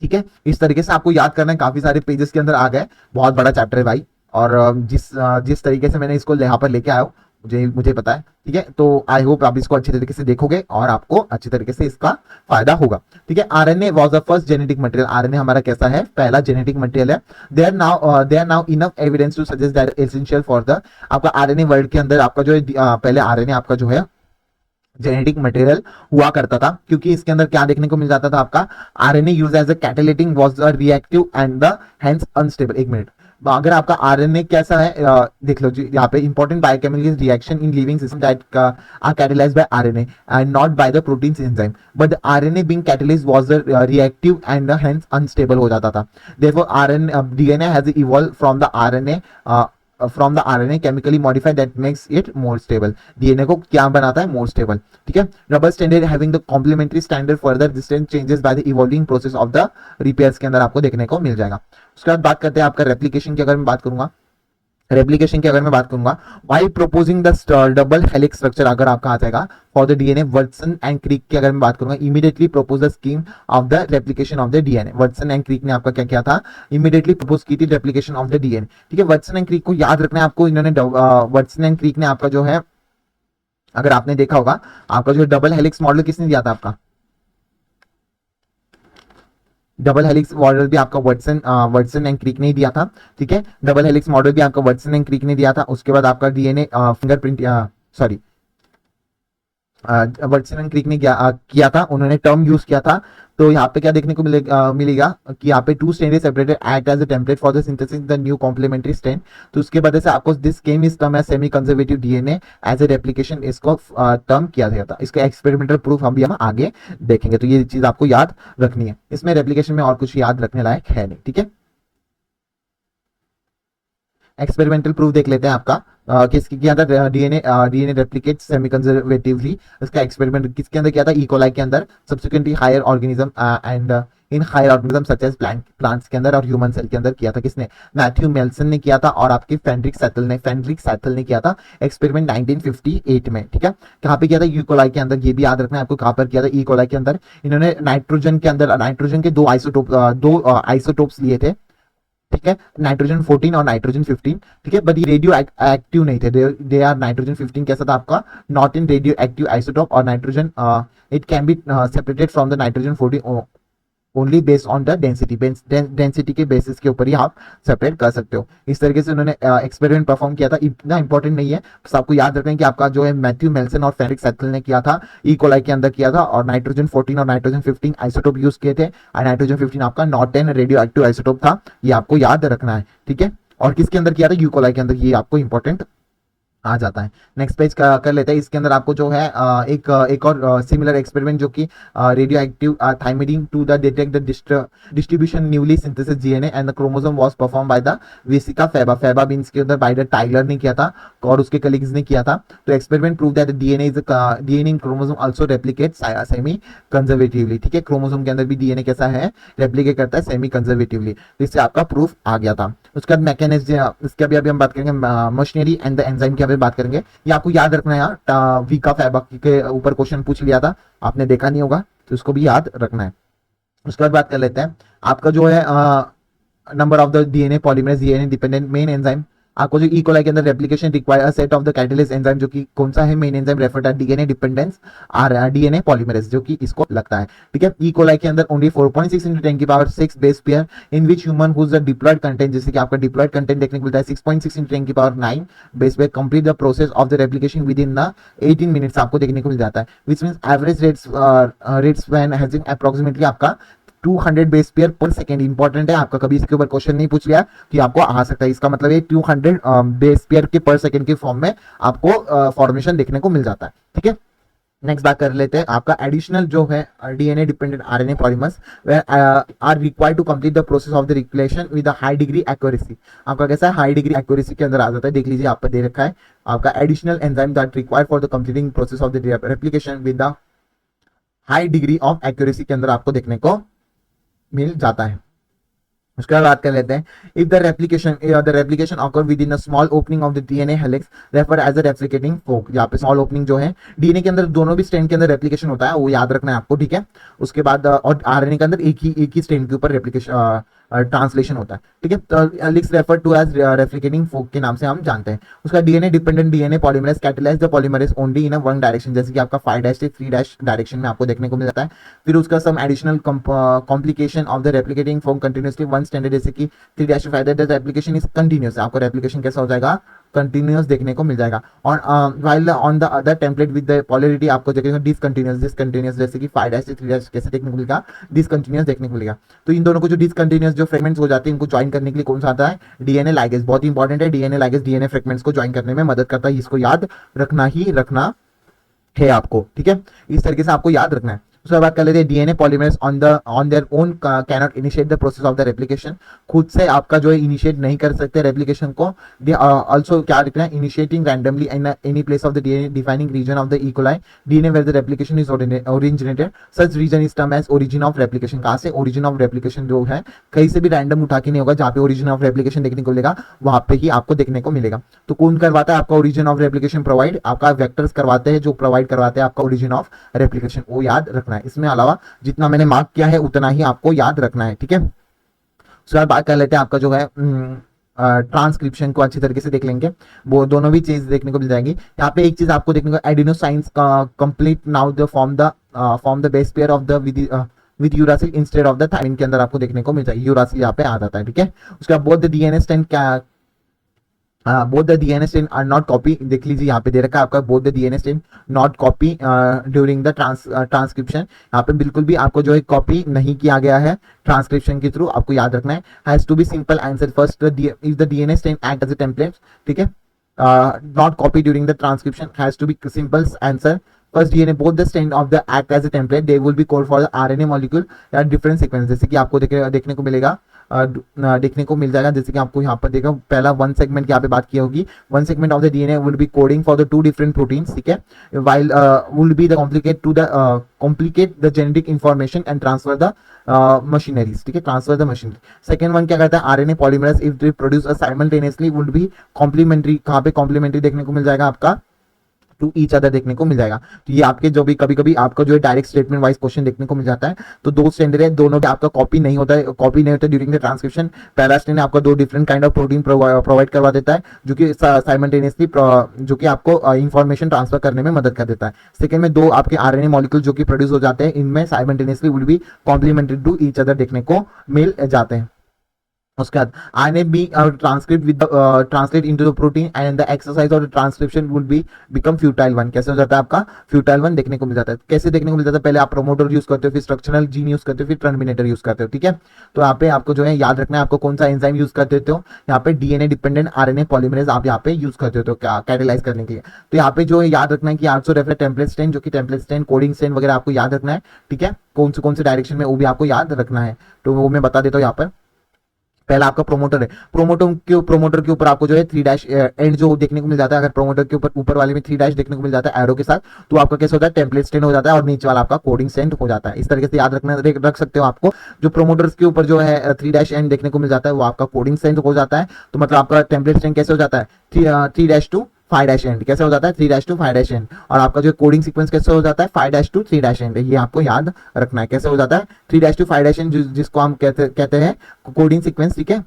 ठीक है, इस तरीके से आपको याद करना है, काफी सारे पेजेस के अंदर आ गए, बहुत बड़ा चैप्टर है भाई, और जिस तरीके से मैंने इसको यहाँ पर लेके आया हूँ मुझे पता है। ठीक है, तो आई होप आप इसको अच्छी तरीके से देखोगे और आपको अच्छी तरीके से इसका फायदा होगा। ठीक है, RNA was the first genetic material, RNA हमारा कैसा है, पहला जेनेटिक मटेरियल है। There now enough evidence to suggest that essential for the, आपका आरएनए वर्ल्ड के अंदर आपका जो है पहले आरएनए आपका जो है जेनेटिक मटेरियल हुआ करता था, क्योंकि इसके अंदर क्या देखने को मिल जाता था, आपका RNA use as a catalyzing was a reactive and the hence unstable. एक मिनट, अगर आपका आरएनए कैसा है, देख लो जी, यहाँ पे important biochemical reaction in living system that are catalysed by RNA and not by the protein enzyme, but RNA being catalysed was reactive and hence unstable हो जाता था। Therefore RNA DNA has evolve from the RNA chemically modified that makes it more stable, DNA को क्या बनाता है, more stable. ठीक है, double standard having the complementary standard further distance changes by the evolving process of the repairs के अंदर आपको देखने को मिल जाएगा। उसके बाद बात करते हैं आपका रेप्लिकेशन की, अगर मैं बात करूंगा रेप्लिकेशन की अगर मैं बात करूंगा, why proposing the double helix structure अगर आपका आ जाएगा for the DNA, Watson and Crick की अगर मैं बात करूंगा, immediately propose the scheme of the replication of the DNA. Watson and Crick ने आपका क्या किया था, इमीडिएटली प्रपोज की थी रेप्लिकेशन ऑफ द डीएनए। ठीक है, वॉटसन एंड क्रिक को याद रखना है आपको, इन्होंने वॉटसन एंड क्रिक ने आपका जो है, अगर आपने देखा होगा, आपका जो डबल हेलिक्स मॉडल किसने दिया था, आपका डबल हेलिक्स मॉडल भी आपका वॉटसन एंड क्रिक ने दिया था। ठीक है, डबल हेलिक्स मॉडल भी आपका वॉटसन एंड क्रिक ने दिया था। उसके बाद आपका DNA fingerprint Watson and Crick ने किया था, उन्होंने टर्म यूज किया था। तो यहाँ पे क्या देखने को मिलेगा कि यहाँ पे two strand separated act as a template for the synthesis the new complementary strand. तो उसके वजह से आपको this came is term as semi conservative DNA as a replication, इसको टर्म किया गया था। इसका एक्सपेरिमेंटल प्रूफ हम आगे देखेंगे, तो ये चीज आपको याद रखनी है। इसमें रेप्लिकेशन में और कुछ याद रखने लायक है नहीं। ठीक है, एक्सपेरिमेंटल प्रूफ देख लेते हैं आपका किसके किया था डीएनए रेप्लिकेट सेमी कंजर्वेटिवली। इसका एक्सपेरिमेंट किसके अंदर किया था, इकोलाई के अंदर, subsequently higher organism and in higher organism such as plants के अंदर और ह्यूमन सेल के अंदर किया था। किसने, मैथ्यू मेल्सन ने किया था और आपके फेंड्रिक सैथल ने किया था एक्सपेरिमेंट 1958 में। ठीक है, कहाँ पे किया था, इकोलाई के अंदर। ये भी याद रखना है आपको कहाँ पर किया था, इकोलाई के अंदर। इन्होंने नाइट्रोजन के अंदर नाइट्रोजन के दो आइसोटोप्स लिए थे। ठीक है, नाइट्रोजन 14 और नाइट्रोजन 15। ठीक है, बट ये रेडियो एक्टिव नहीं थे, दे आर नाइट्रोजन 15 कैसा था आपका, not in radioactive isotope, और nitrogen it can be separated from the nitrogen 14 only based on the density के बेसिस के ऊपर ही आप सेपरेट कर सकते हो। इस तरीके से उन्होंने एक्सपेरिमेंट परफॉर्म किया था, इतना इंपॉर्टेंट नहीं है, बस आपको याद रखना है कि आपका जो है मैथ्यू मेल्सन और फेंड्रिक सैथल ने किया था, इकोलाई के अंदर किया था, और नाइट्रोजन 14 और नाइट्रोजन 15 आइसोटोप यूज किए थे, और नाइट्रोजन 15 आपका not an radio active isotope था, ये आपको याद रखना है। ठीक है, और किसके अंदर किया था, इकोलाई के अंदर, ये आपको इंपॉर्टेंट आ जाता है। नेक्स्ट पेज कर लेते हैं। इसके अंदर आपको जो है एक और सिमिलर एक्सपेरिमेंट जो कि radio active thymidine to the detect the distribution newly synthesis DNA and the chromosome was perform by the vicia faba beans के अंदर बाय द टाइलर ने किया था और उसके कलीग्स ने किया था। तो experiment prove that DNA in chromosome also replicate semi conservatively. ठीक है, क्रोमोसोम के अंदर भी डीएनए कैसा है, रेप्लिकेट करता है सेमी कंजर्वेटिवली। तो इससे आपका प्रूफ आ गया था। उसके बाद मैकेनिज्म, इसके अभी हम बात करेंगे मशीनरी एंड द एंजाइम की बात करेंगे। ये आपको याद रखना है यार, वीका फैबा के ऊपर क्वेश्चन पूछ लिया था, आपने देखा नहीं होगा तो उसको भी याद रखना है। उसके बाद बात कर लेते हैं आपका जो है number of the DNA polymerase DNA dependent main enzyme. आपको जो इकोलाई के अंदर replication require a set of the catalyst enzyme, जो कि कौन सा है, main enzyme referred at DNA dependence और डीएनए पॉलीमरेज, जो कि इसको लगता है। ठीक है, इकोलाई के अंदर only 4.6 × 10⁶ base pair in which human whose the diploid content, जैसे कि आपका डिप्लॉयड कंटेंट देखने को मिलता है 6.6 × 10⁹ base pair, complete the process of the replication with in the 18 minutes आपको देखने को मिल जाता है, which means average rates when hedging approximately आपका 200 बेस पेयर पर सेकेंड। इंपॉर्टेंट है आपका, कभी इसके ऊपर क्वेश्चन नहीं पूछ लिया कि आपको आ सकता है। इसका मतलब है 200 बेस पेयर के पर सेकेंड के फॉर्म में आपको फॉर्मेशन देखने को मिल जाता है। ठीक है, नेक्स्ट बात कर लेते हैं आपका एडिशनल जो है DNA dependent RNA polymers are required to complete the process of the replication with a high degree accuracy. आपका कैसा है, हाई डिग्री एक्यूरेसी के अंदर आ जाता है। देख लीजिए, आप पर दे रखा है आपका additional enzyme that required for the completing process of the replication with the high degree of accuracy के अंदर आपको देखने को मिल जाता है। उसके बाद बात कर लेते हैं, if the replication occur within a small opening of the DNA helix refer as a replicating fork. यहाँ पे स्मॉल ओपनिंग जो है डीएनए के अंदर दोनों भी स्ट्रैंड के अंदर रेप्लिकेशन होता है, वो याद रखना है आपको। ठीक है, उसके बाद और आरएनए के अंदर एक ही स्ट्रैंड के ऊपर रेप्लिकेशन ट्रांसलेशन होता है। ठीक है, तो helix refer to as replicating fork के नाम से हम जानते हैं। उसका DNA dependent DNA polymerase catalyze the polymerase only in one direction, जैसे कि आपका 5' से 3' डायरेक्शन में आपको देखने को मिल जाता है। फिर उसका some additional complication of the replicating fork continuously one standard, जैसे कि 3' से 5' द रेप्लिकेशन इज कंटिन्यूअस। आपको रेप्लिकेशन कैसा हो जाएगा, कंटिन्यूअस देखने को मिल जाएगा। और while on the other template with the polarity आपको देखेगा डिसकंटिन्यूअस, जैसे कि 5' से 3' कैसे देखने को मिलेगा, डिसकंटिन्यूअस देखने को मिलेगा। तो इन दोनों को जो डिसकंटिन्यूअस जो फ्रेगमेंट्स हो जाते हैं, इनको ज्वाइन करने के लिए कौन सा आता है, डीएनए लाइगेज। बहुत इंपॉर्टेंट है, डीएनए लाइगेज डीएनए फ्रेगमेंट्स को ज्वाइन करने में मदद करता है, इसको याद रखना ही रखना है आपको। ठीक है, इस तरीके से आपको याद रखना है। उसके बाद कर लेते हैं DNA polymerase on their own can not initiate the process of the replication. खुद से आपका जो है इनिशिएट नहीं कर सकते रेप्लिकेशन को। दे आल्सो क्या लिखना है, initiating randomly in any place of the DNA defining region of the E coli DNA where the replication is originated, such region is term as origin of replication. कहां से, origin of replication जो है कहीं से भी रैंडम उठा के नहीं होगा, जहां पे ओरिजिन ऑफ रेप्लिकेशन देखने को मिलेगा वहां पे ही आपको देखने को मिलेगा। तो कौन करवाता है आपका ओरिजिन ऑफ रेप्लिकेशन प्रोवाइड, आपका वेक्टर्स करवाते हैं जो प्रोवाइड करवाते हैं आपका ओरिजिन ऑफ रेप्लिकेशन, वो याद रखना है। इसमें अलावा जितना मैंने मार्क किया है उतना ही आपको याद रखना है। ठीक है, उसके बाद बात कर लेते हैं आपका जो है ट्रांसक्रिप्शन को अच्छी तरीके से देख लेंगे, वो दोनों भी चीज देखने को मिल जाएंगी। यहाँ पे एक चीज आपको देखने को, adenosines complete now the form the base pair of the with uracil instead of the thymine के अंदर आपको देखने को मिल जाएगी, यूरासिल यहाँ पे आ जाता है। ठीक है, उसके बाद both the DNA strand both the DNA strain are not copy, देख लीजिए यहाँ पे दे रखा है आपका both the DNA strain not copy during the transcription। यहाँ पे बिल्कुल भी आपको जो है कॉपी नहीं किया गया है ट्रांसक्रिप्शन के थ्रू, आपको याद रखना है। Has to be simple answer first if the DNA strand act as a template. ठीक है, not copy during the transcription has to be simple answer first DNA both the strand of the act as a template they will be called for the RNA molecule या different sequence, जैसे कि आपको देखने को मिलेगा देखने को मिल जाएगा। जैसे कि आपको यहाँ पर देखो पहला वन सेगमेंट यहाँ पे बात की होगी, one segment of the DNA will be coding for the two different proteins, ठीक है, while will be the complicate the genetic information and transfer the machineries, ठीक है, transfer the machinery. Second one क्या करता है, RNA polymerase if they produce simultaneously would be complementary, कहाँ पे complementary देखने को मिल जाएगा आपका, टू ईच अदर देखने को मिल जाएगा। तो ये आपके जो भी कभी कभी आपका जो है डायरेक्ट स्टेटमेंट वाइज क्वेश्चन देखने को मिल जाता है, तो दो स्टैंडर्ड है, दोनों के आपका कॉपी नहीं होता है, कॉपी नहीं होता ड्यूरिंग द ट्रांसक्रिप्शन। पहला स्टैंड आपका दो different kind of protein provide करवा देता है जो कि साइमल्टेनियसली जो कि आपको इंफॉर्मेशन ट्रांसफर करने में मदद कर देता है। सेकंड में दो आपके आरएनए मॉलिक्यूल जो कि प्रोड्यूस हो जाते हैं, इनमें simultaneously will be complementary to each other देखने को मिल जाते हैं। उसके बाद RNA being transcript with the translate into the protein and the exercise of the transcription will be become futile one। कैसे हो जाता है आपका futile one देखने को मिल जाता है। कैसे देखने को मिल जाता है, पहले आप प्रोमोटर यूज करते हो, फिर स्ट्रक्चरल जीन यूज करते हो, फिर टर्मिनेटर यूज करते हो, ठीक है। तो यहाँ पे आपको जो है याद रखना है आपको कौन सा एंजाइम यूज कर देते हो। यहाँ पे डीएनए डिपेंडेंट आरएनए पॉलीमरेज आप यहाँ पे यूज कर देते हो कैटेलाइज करने के लिए। तो यहाँ पे जो है याद रखना है कि आल्सो रेफर टेम्पलेट स्टैंड, जो कि टेम्पलेट स्टैंड कोडिंग स्टैंड वगैरह आपको याद रखना है, ठीक है, कौन से डायरेक्शन में वो भी आपको याद रखना है। तो वो मैं बता देता हूँ यहाँ पर। पहला आपका प्रोमोटर है, प्रोमोटर के ऊपर आपको जो है 3 एंड जो देखने को मिल जाता है। अगर प्रोमोटर के ऊपर वाले में 3 देखने को मिल जाता है एरो के साथ, तो आपका कैसे होता है, टेम्पलेट स्टैंड हो जाता है और नीचे वाला आपका कोडिंग स्टैंड हो जाता है। इस तरीके से याद रख सकते हो। आपको जो प्रोमोटर्स के ऊपर जो है 3 एंड देखने को मिल जाता है, वो आपका कोडिंग स्टैंड हो जाता है। तो मतलब आपका टेम्पलेट स्टैंड कैसे हो जाता है, 3 टू 5 एंड कैसे हो जाता है, 3 टू 5 एंड। और आपका जो कोडिंग सीक्वेंस कैसे हो जाता है, 5 टू 3 एंड। ये आपको याद रखना है कैसे हो जाता है, 3 टू 5 एंड, जिसको हम कहते हैं कोडिंग सीक्वेंस, ठीक है।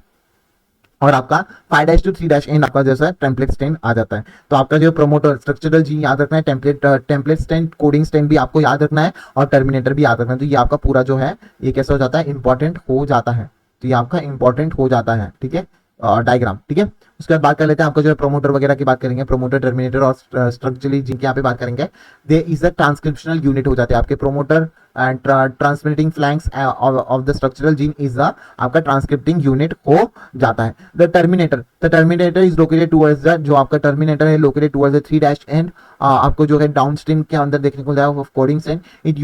और आपका 5 टू 3 एंड आपका जैसा टेम्पलेट स्टैंड आ जाता है। तो आपका जो प्रोमोटर स्ट्रक्चरल जीन याद रखना है, टेम्पलेट स्टैंड कोडिंग स्टैंड भी आपको याद रखना है, और टर्मिनेटर भी याद रखना है। तो ये आपका पूरा जो है ये कैसे हो जाता है, इंपॉर्टेंट हो जाता है। तो ये आपका इंपॉर्टेंट हो जाता है, ठीक है, डायग्राम, ठीक है। उसके बाद बात कर लेते हैं आपका जो है प्रोमोटर वगैरह की बात करेंगे, प्रोमोटर टर्मिनेटर और स्ट्रक्चरली जिनकी यहाँ पे बात करेंगे। दे इज अ ट्रांसक्रिप्शनल यूनिट हो जाते हैं आपके promoter and transmitting flanks of the structural gene is आपका ट्रांसक्रिप्टिंग यूनिट हो जाता है। The terminator is located towards the, जो आपका टर्मिनेटर है लोकेटेड टुवर्ड्स द 3 एंड, आपको जो है डाउनस्ट्रीम के अंदर देखने को मिल जाएगा coding stand. It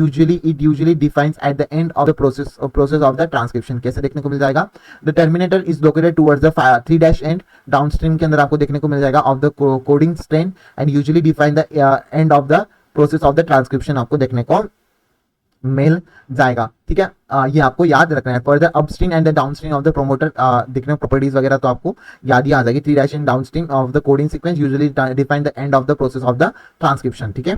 usually defines at the end of the process of the transcription. कैसे देखने को मिल जाएगा, the terminator is located towards the 3 and, downstream के अंदर आपको देखने को मिल जाएगा of the coding stand, and usually define the end of the process of the transcription आपको देखने को मिल जाएगा, ठीक है। ये आपको याद रखना है। Further upstream and the downstream of the promoter देखने प्रॉपर्टीज वगैरह तो आपको याद ही आ जाएगी। 3 and downstream of the coding sequence usually define the end of the process of the transcription, ठीक है।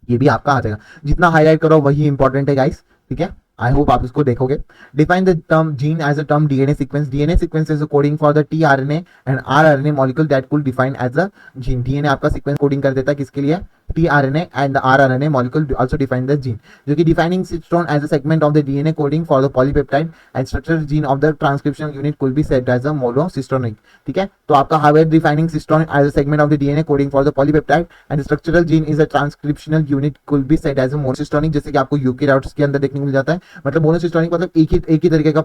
ये भी आपका आ जाएगा, जितना हाईलाइट करो वही इंपॉर्टेंट है गाइस, ठीक है। आई होप आप इसको देखोगे। Define the term gene as a term DNA sequence is coding for the tRNA and rRNA molecule that could define as a gene. DNA आपका सीक्वेंस कोडिंग कर देता है किसके लिए, tRNA and the rRNA molecule also define the gene, जो कि defining citron as a segment of the DNA coding for the polypeptide and structural gene of the transcription unit could be said as a monocistronic, ठीक है। तो आपका however defining citron as a segment of the DNA coding for the polypeptide and the structural gene is a transcriptional unit could be said as a monocistronic, जैसे कि आपको eukaryotes के अंदर देखने को मिल जाता है। मतलब मोनोसिस्टोनिक मतलब एक ही तरीके का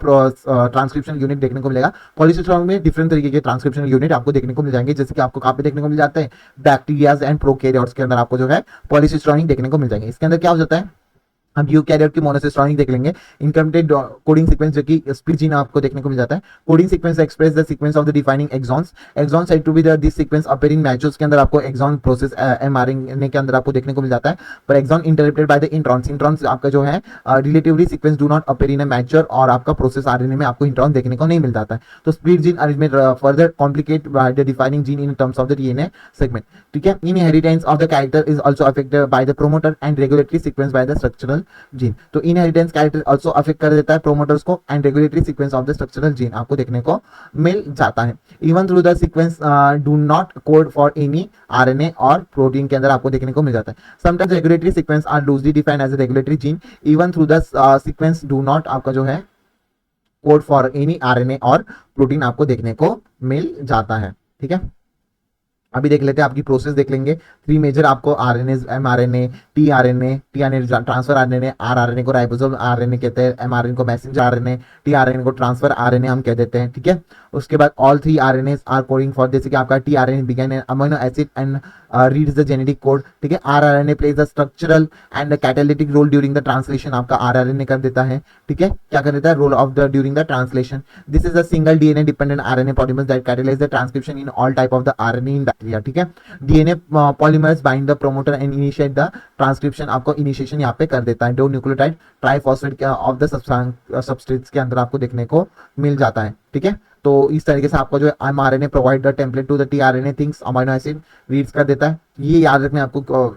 ट्रांसक्रिप्शन यूनिट देखने को मिलेगा। पॉलीसिस्टोनिक में डिफरेंट तरीके के ट्रांसक्रिप्शन यूनिट आपको देखने को मिल जाएंगे, जैसे कि आपको कहाँ पे देखने को मिल जाता है, बैक्टीरियाज एंड प्रोकैरियोट्स के अंदर आपको जो है पॉलीसिस्टोनिक देखने को मिल जाएंगे। इसके अंदर क्या हो जाता है, हम यूकैरियोट की मोनोसिस्टोनिक देख लेंगे। इनकम्प्लीट कोडिंग सीक्वेंस जो कि स्प्लिट जीन आपको देखने को मिल जाता है। Coding sequence express the sequence of the defining exons. Exons side to be the this sequence appear in matures के अंदर आपको एक्सॉन प्रोसेस एमआरएनए के अंदर आपको देखने को मिल जाता है। पर exon interpreted by the introns. Introns आपका जो है relatively sequence do not appear in a mature, और आपका प्रोसेस आरएनए में आपको इंट्रॉन देखने को नहीं मिल जाता है। तो split gene arrangement further complicate by the defining gene in terms of the DNA segment, ठीक है। Inheritance of the character is also affected by the promoter and regulatory sequence by the structural gene. तो inheritance character also affect कर देता है promoters को, and regulatory sequence of the structural gene आपको देखने को मिल जाता है। Even through the sequence do not code for any RNA और प्रोटीन के अंदर आपको देखने को मिल जाता है। Sometimes regulatory sequence are loosely defined as a regulatory gene even through the sequence do not आपका जो है कोड फॉर एनी आरएनए और प्रोटीन आपको देखने को मिल जाता है, ठीक है। अभी देख लेते हैं, आपकी प्रोसेस देख लेंगे। थ्री मेजर आपको RNA, mRNA, tRNA, tRNA transfer RNA, rRNA को राइबोसोम आरएनए कहते हैं, एमआरएनए को मैसेंजर आरएनए, टीआरएनए को ट्रांसफर आरएनए हम कह देते हैं, ठीक है। उसके बाद all three RNA are coding for, जैसे कि आपका tRNA begin an amino acid and reads the genetic code, ठीक है। RRNA plays the structural and the catalytic role during the translation, आपका आरआरएनए कर देता है, ठीक है। क्या कर देता है? Role of the during the translation. This is a single DNA dependent RNA polymerase that catalyse the transcription in all type of the RNA in bacteria, ठीक है। DNA polymerase bind the promoter and initiate the transcription, आपको initiation यहाँ पे कर देता है। दो nucleotide triphosphate of the substrates के अंदर आपको देखने को मिल जाता है, ठीक है। तो इस तरीके से आपको जो mRNA provide the template to the tRNA things amino acid reads कर देता है। ये याद रखना आपको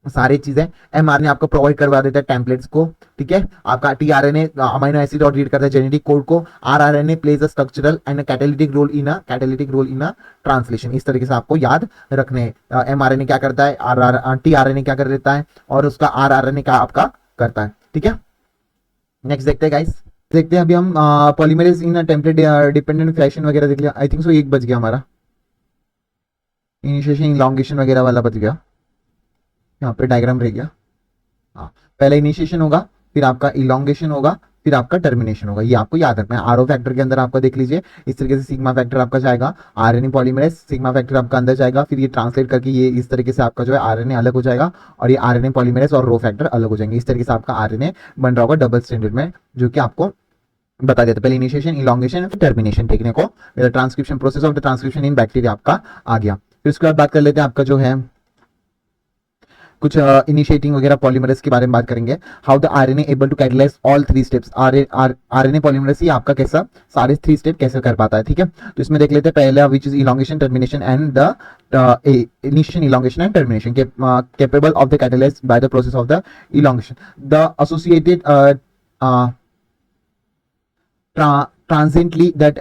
सारी चीजें, एमआरएनए आपको प्रोवाइड करवा देता है टेम्पलेट्स को, ठीक है। आपका टीआरएनए अमीनो एसिड और रीड करता है जेनेटिक कोड को। RRNA plays a structural and catalytic role in a translation. इस तरीके से आपको याद रखने, एमआरएनए क्या करता है, टीआरएनए क्या कर देता है, और उसका आरआरएनए क्या आपका करता है, ठीक है। नेक्स्ट देखते हैं गाइस, देखते हैं अभी हम पॉलीमरेज इन टेम्पलेट डिपेंडेंट फैशन वगैरह देख लिया। आई थिंक सो 1 बज गया हमारा, इनिशिएशन इलॉन्गेशन वगैरह वाला बच गया, यहाँ पे डायग्राम रह गया। हाँ, पहले इनिशिएशन होगा, फिर आपका इलॉन्गेशन होगा, फिर आपका टर्मिनेशन होगा। ये आपको याद रखना है। आरओ फैक्टर के अंदर आपका देख लीजिए, इस तरीके से सिग्मा फैक्टर आपका जाएगा, आरएनए पॉलीमरेज सिग्मा फैक्टर आपका अंदर जाएगा, फिर ये ट्रांसलेट करके ये इस तरीके से आपका जो है आरएनए अलग हो जाएगा, और ये आरएनए पॉलीमरेज और रो फैक्टर अलग हो जाएंगे। इस तरीके से आपका आरएनए बन रहा होगा डबल स्टैंडर्ड में, जो कि आपको बता देते। पहले इनिशिएशन, इलॉन्गेशन, फिर टर्मिनेशन देखने को, transcription process of the transcription in bacteria आपका आ गया। फिर उसके बाद बात कर लेते हैं आपका जो है कुछ इनिशिएटिंग वगैरह पॉलीमरेज के बारे में बात करेंगे। How the RNA able to catalyze all 3 steps. RNA polymerase ही आपका कैसा सारे 3 स्टेप कैसे कर पाता है, ठीक है। तो इसमें देख लेते हैं पहला, which is elongation, termination and the initiation, elongation and termination capable of the catalyzed by the process of the elongation. The associated transiently that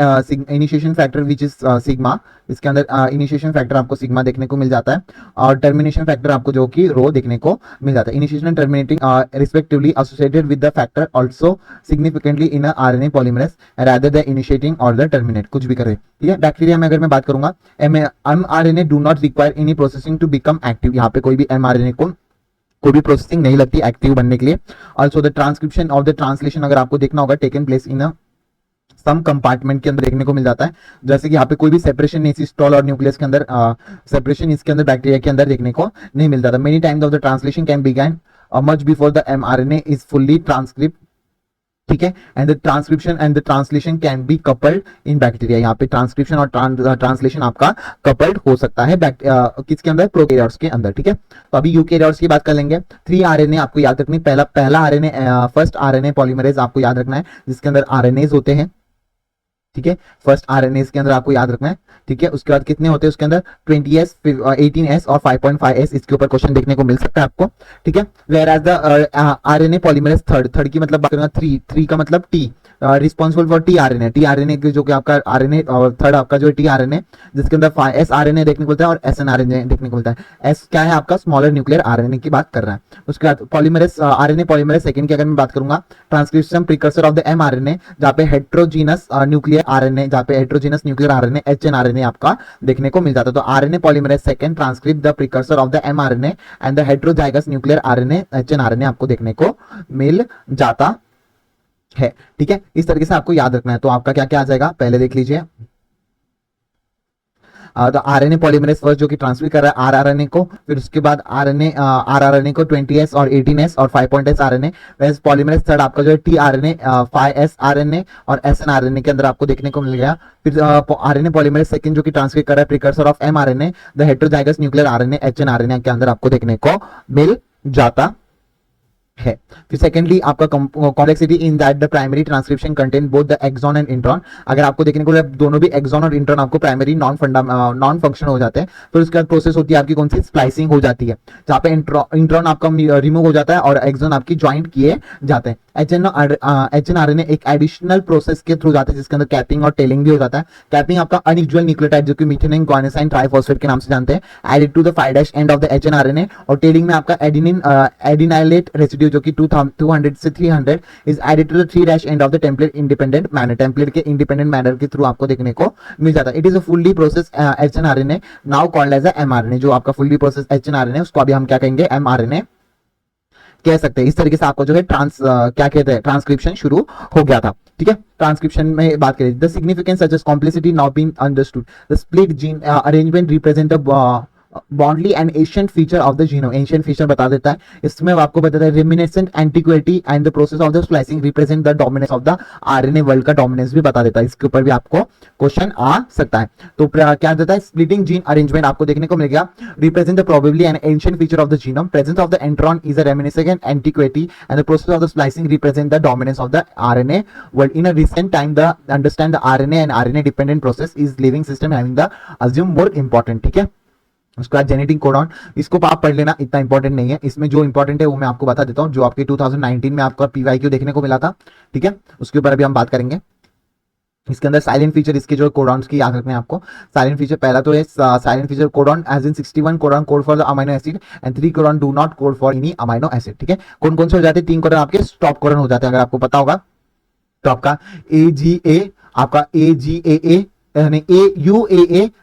initiation factor which is sigma, इसके अंदर इनिशिएशन फैक्टर आपको sigma देखने को मिल जाता है, और termination factor आपको जो कि रो देखने को मिल जाता है। Initiation and terminating respectively associated with the factor also significantly in RNA polymerase rather the initiating और द टर्मिनेट, कुछ भी करे, ठीक है। बैक्टीरिया में अगर मैं बात करूंगा, mRNA do not require any processing to become active. यहाँ पे कोई भी एमआरएनए को कोई भी प्रोसेसिंग नहीं लगती एक्टिव बनने के लिए। Also the transcription of the translation अगर आपको देखना होगा, taken place in a some compartment के अंदर देखने को मिल जाता है। जैसे कि यहाँ पे कोई भी सेपरेशन नहीं, सिस्टोल और न्यूक्लियस के अंदर सेपरेशन इसके अंदर बैक्टीरिया के अंदर देखने को नहीं मिलता था। Many times of the translation can began much before the mRNA is fully transcript, ठीक है। And the transcription and the translation can be coupled in bacteria. यहाँ पे ट्रांसक्रिप्शन और ट्रांसलेशन आपका कपल्ड हो सकता है किसके अंदर, प्रोकैरियोट्स के अंदर, ठीक है। तो अभी यूकैरियोट्स की बात कर लेंगे। 3 आरएनए आपको याद रखनी, पहला आरएनए, फर्स्ट आरएनए पॉलीमरेज आपको याद रखना है, जिसके अंदर आरएनएज होते हैं, ठीक है। फर्स्ट आरएनए के अंदर आपको याद रखना है, ठीक है। उसके बाद कितने होते हैं उसके अंदर, 20s, 18s और 5.5s। इसके ऊपर क्वेश्चन देखने को मिल सकता है आपको, ठीक है। Whereas the RNA polymerase third की मतलब बात करूंगा, 3 का मतलब T, responsible for T RNA जो कि आपका आरएनए और थर्ड आपका जो टी आरएनए, जिसके अंदर एस आरएनए देखने को मिलता है और एसएन आरएनए देखने को मिलता है। एस क्या है आपका, स्मॉलर न्यूक्लियर आरएनए की बात कर रहा है। उसके बाद पॉलीमरेज आरएनए पॉलीमरेज सेकंड की अगर मैं बात करूंगा, transcription precursor of the mRNA, जहां पे हेट्रोजीनस न्यूक्लियर आरएनए, जहां पे heterogeneous nuclear RNA HN RNA आपका देखने को मिल जाता है। तो RNA polymerase second transcript the precursor of the mRNA and the heterozygous nuclear RNA HN RNA आपको देखने को मिल जाता है, ठीक है। इस तरीके से आपको याद रखना है। तो आपका क्या क्या आ जाएगा, पहले देख लीजिए। तो आरएनए पॉलीमरेज फर्स्ट जो कि ट्रांसफर कर रहा है आरआरएनए को, फिर उसके बाद आरआरएनए को 20s और 18s और 5.s आरएनए, वैसे पॉलीमरेज थर्ड आपका जो है टीआरएनए, 5s आरएनए और एसएन आरएनए के अंदर आपको देखने को मिल गया। फिर आरएनए पॉलीमरेज सेकंड जो कि ट्रांसफर कर रहा है precursor of mRNA, the heterozygous nuclear RNA HN RNA के अंदर आपको देखने को मिल जाता है। फिर सेकेंडली आपका complexity in that the primary transcription contain both the exon and intron. अगर आपको देखने को दोनों भी एक्सॉन और इंट्रॉन आपको प्राइमरी नॉन फंक्शन हो जाते हैं, फिर उसके बाद प्रोसेस होती है आपकी कौन सी, स्प्लाइसिंग हो जाती है, जहां पे इंट्रॉन आपका रिमूव हो जाता है और एक्सॉन आपकी ज्वाइंट किए जाते हैं। एचएनआरएनए एक एडिशनल प्रोसेस के थ्रू जाते हैं, जिसके अंदर कैपिंग और टेलिंग भी हो जाता है। कैपिंग आपका अनयूजुअल न्यूक्लियोटाइड जो कि मीथेनिन ग्वानिसाइन ट्राइफॉस्फेट के नाम से जानते हैं, added to the 5' end of the hnRNA, और टेलिंग में आपका एडिनिन एडिनाइलेट रेसिड्यू रेसिड्यू जो कि 200 से 300 is added to the 3' end of the template independent manner, template के इंडिपेंडेंट मैनर के थ्रू आपको देखने को मिल जाता है। It is a fully process hnRNA now called as a mRNA, जो आपका फुल्ली प्रोसेस एचएनआरएनए उसको अभी हम क्या कहेंगे, एमआरएनए कह सकते हैं। इस तरीके से आपको जो है क्या कहते हैं, ट्रांसक्रिप्शन शुरू हो गया था। ठीक है, ट्रांसक्रिप्शन में बात करें, the significance such as complicity now being understood, the split gene arrangement represent the probably and ancient feature of the genome, ancient feature बता देता है। इसमें आपको बताता है reminiscent antiquity and the process of the splicing represent the dominance of the RNA world का dominance भी बता देता है। इसके ऊपर भी आपको क्वेश्चन आ सकता है। तो क्या देता है, स्प्लिटिंग जीन अरेंजमेंट आपको देखने को मिल गया, represent the probably an ancient feature of the genome, presence of the intron is a reminiscent antiquity and the process of the splicing represent the dominance of the RNA world in a recent time. The understand the RNA and RNA dependent process is living system having the assume more important. ठीक है, उसके बाद genetic codon, इसको आप पढ़ लेना, इतना important नहीं है। इसमें जो इंपॉर्टेंट है वो मैं आपको बता देता हूं, जो आपके 2019 में आपका पीवाईक्यू देखने को मिला था। ठीक है, उसके ऊपर अभी हम बात करेंगे। इसके अंदर साइलेंट फीचर, इसके जो कोडॉन्स की याद रखना है आपको। साइलेंट फीचर पहला तो है silent feature codon as in 61 codon code for the amino acid and 3 codon do not code for any amino acid. ठीक है, कौन कौन से हो जाते हैं, 3 कोडॉन आपके स्टॉप कोडॉन हो जाते हैं, अगर आपको पता होगा तो आपका AGA, आपका AGAA यानी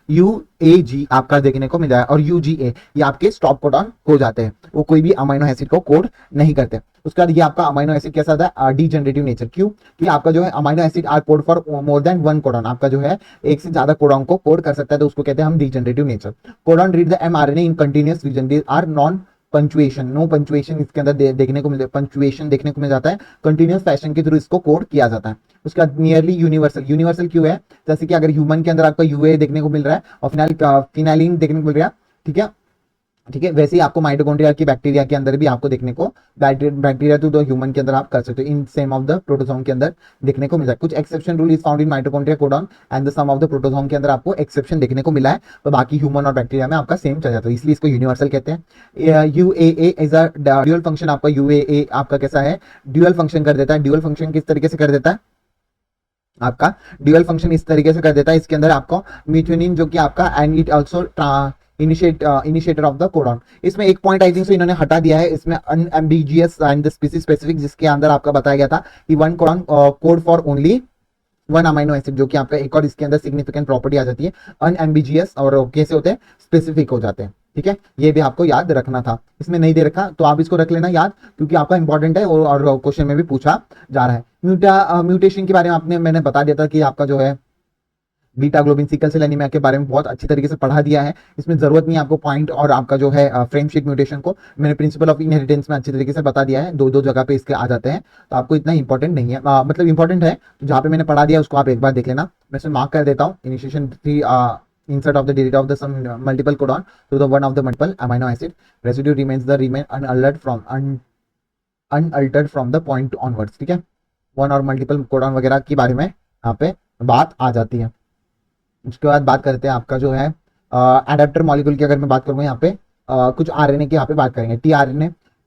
UAG आपका देखने को मिल जाएगा, और UGA ये आपके स्टॉप कोडॉन हो जाते हैं, वो कोई भी अमाइनो एसिड को कोड नहीं करते। उसके बाद ये आपका अमाइनो एसिड कैसा होता है, डीजनरेटिव नेचर। क्यों कि आपका जो है amino acid R code for more than 1 codon, आपका जो है एक से ज्यादा कोडॉन को कोड कर सकता है, तो उसको कहते हैं हम degenerative nature. Codon read the mRNA in continuous region, these are non punctuation, no punctuation इसके अंदर देखने को मिलता है, पंचुएशन देखने को मिल जाता है, कंटिन्यूअस फैशन के थ्रू इसको कोड किया जाता है। उसके बाद नियरली यूनिवर्सल, यूनिवर्सल क्यों है, जैसे कि अगर ह्यूमन के अंदर आपका यूए देखने को मिल रहा है और फिनाइलिन देखने को मिल रहा है। ठीक है, ठीक है, वैसे ही आपको माइटोकॉन्ड्रिया की बैक्टीरिया के अंदर भी आपको देखने को, बैक्टीरिया टू द ह्यूमन के अंदर आप कर सकते हो, in same of the protozoans के अंदर देखने को मिला है। कुछ exception rule is found in mitochondria codon and the some of the protozoans के अंदर आपको एक्सेप्शन देखने को मिला है, तो बाकी ह्यूमन और बैक्टीरिया में आपका सेम चल जाता है, इसलिए इसको यूनिवर्सल कहते हैं। UAA is a dual function, आपका UAA आपका कैसा है, ड्यूअल फंक्शन कर देता है। ड्यूअल फंक्शन किस तरीके से कर देता है, आपका ड्यूअल फंक्शन इस तरीके से कर देता है, इसके अंदर आपको मीथ्योनिन जो कि आपका and it also initiator of the codon. इसमें एक पॉइंट आई थिंक सो इन्होंने हटा दिया है, इसमें unambiguous and the species specific, जिसके अंदर आपका बताया गया था कि 1 codon code for only 1 amino acid, जो कि आपका एक और इसके अंदर सिग्निफिकेंट प्रॉपर्टी आ जाती है, अनएम्बिगियस और कैसे होते हैं, स्पेसिफिक हो जाते हैं। ठीक है, ये भी आपको याद रखना था, इसमें नहीं दे रखा तो आप इसको रख लेना याद, क्योंकि आपका इंपॉर्टेंट है और क्वेश्चन में भी पूछा जा रहा है। म्यूटेशन के बारे में मैंने बता दिया था कि आपका जो है beta globin sickle cell anaemia के बारे में बहुत अच्छी तरीके से पढ़ा दिया है, इसमें जरूरत नहीं है आपको पॉइंट और आपका जो है फ्रेमशीट म्यूटेशन को मैंने प्रिंसिपल ऑफ इनहेरिटेंस में अच्छी तरीके से बता दिया है, दो जगह पे इसके आ जाते हैं, तो आपको इतना इंपॉर्टेंट नहीं है, मतलब इंपॉर्टेंट है, तो जहाँ पे मैंने पढ़ा दिया उसको आप एक बार देख लेना। मैं इसमें मार्क कर देता हूँ, initiation 3 insert of the data of the some multiple codon to the one of the multiple amino acid, residue remain unaltered from the point onwards। ठीक है, वन और मल्टीपल कोडॉन वगैरह के बारे में यहाँ पे बात आ जाती है। उसके बाद बात करते हैं आपका जो है एडेप्टर मॉलिक्यूल की, अगर मैं बात करूँ यहाँ पे कुछ आरएनए की यहाँ पे बात करेंगे।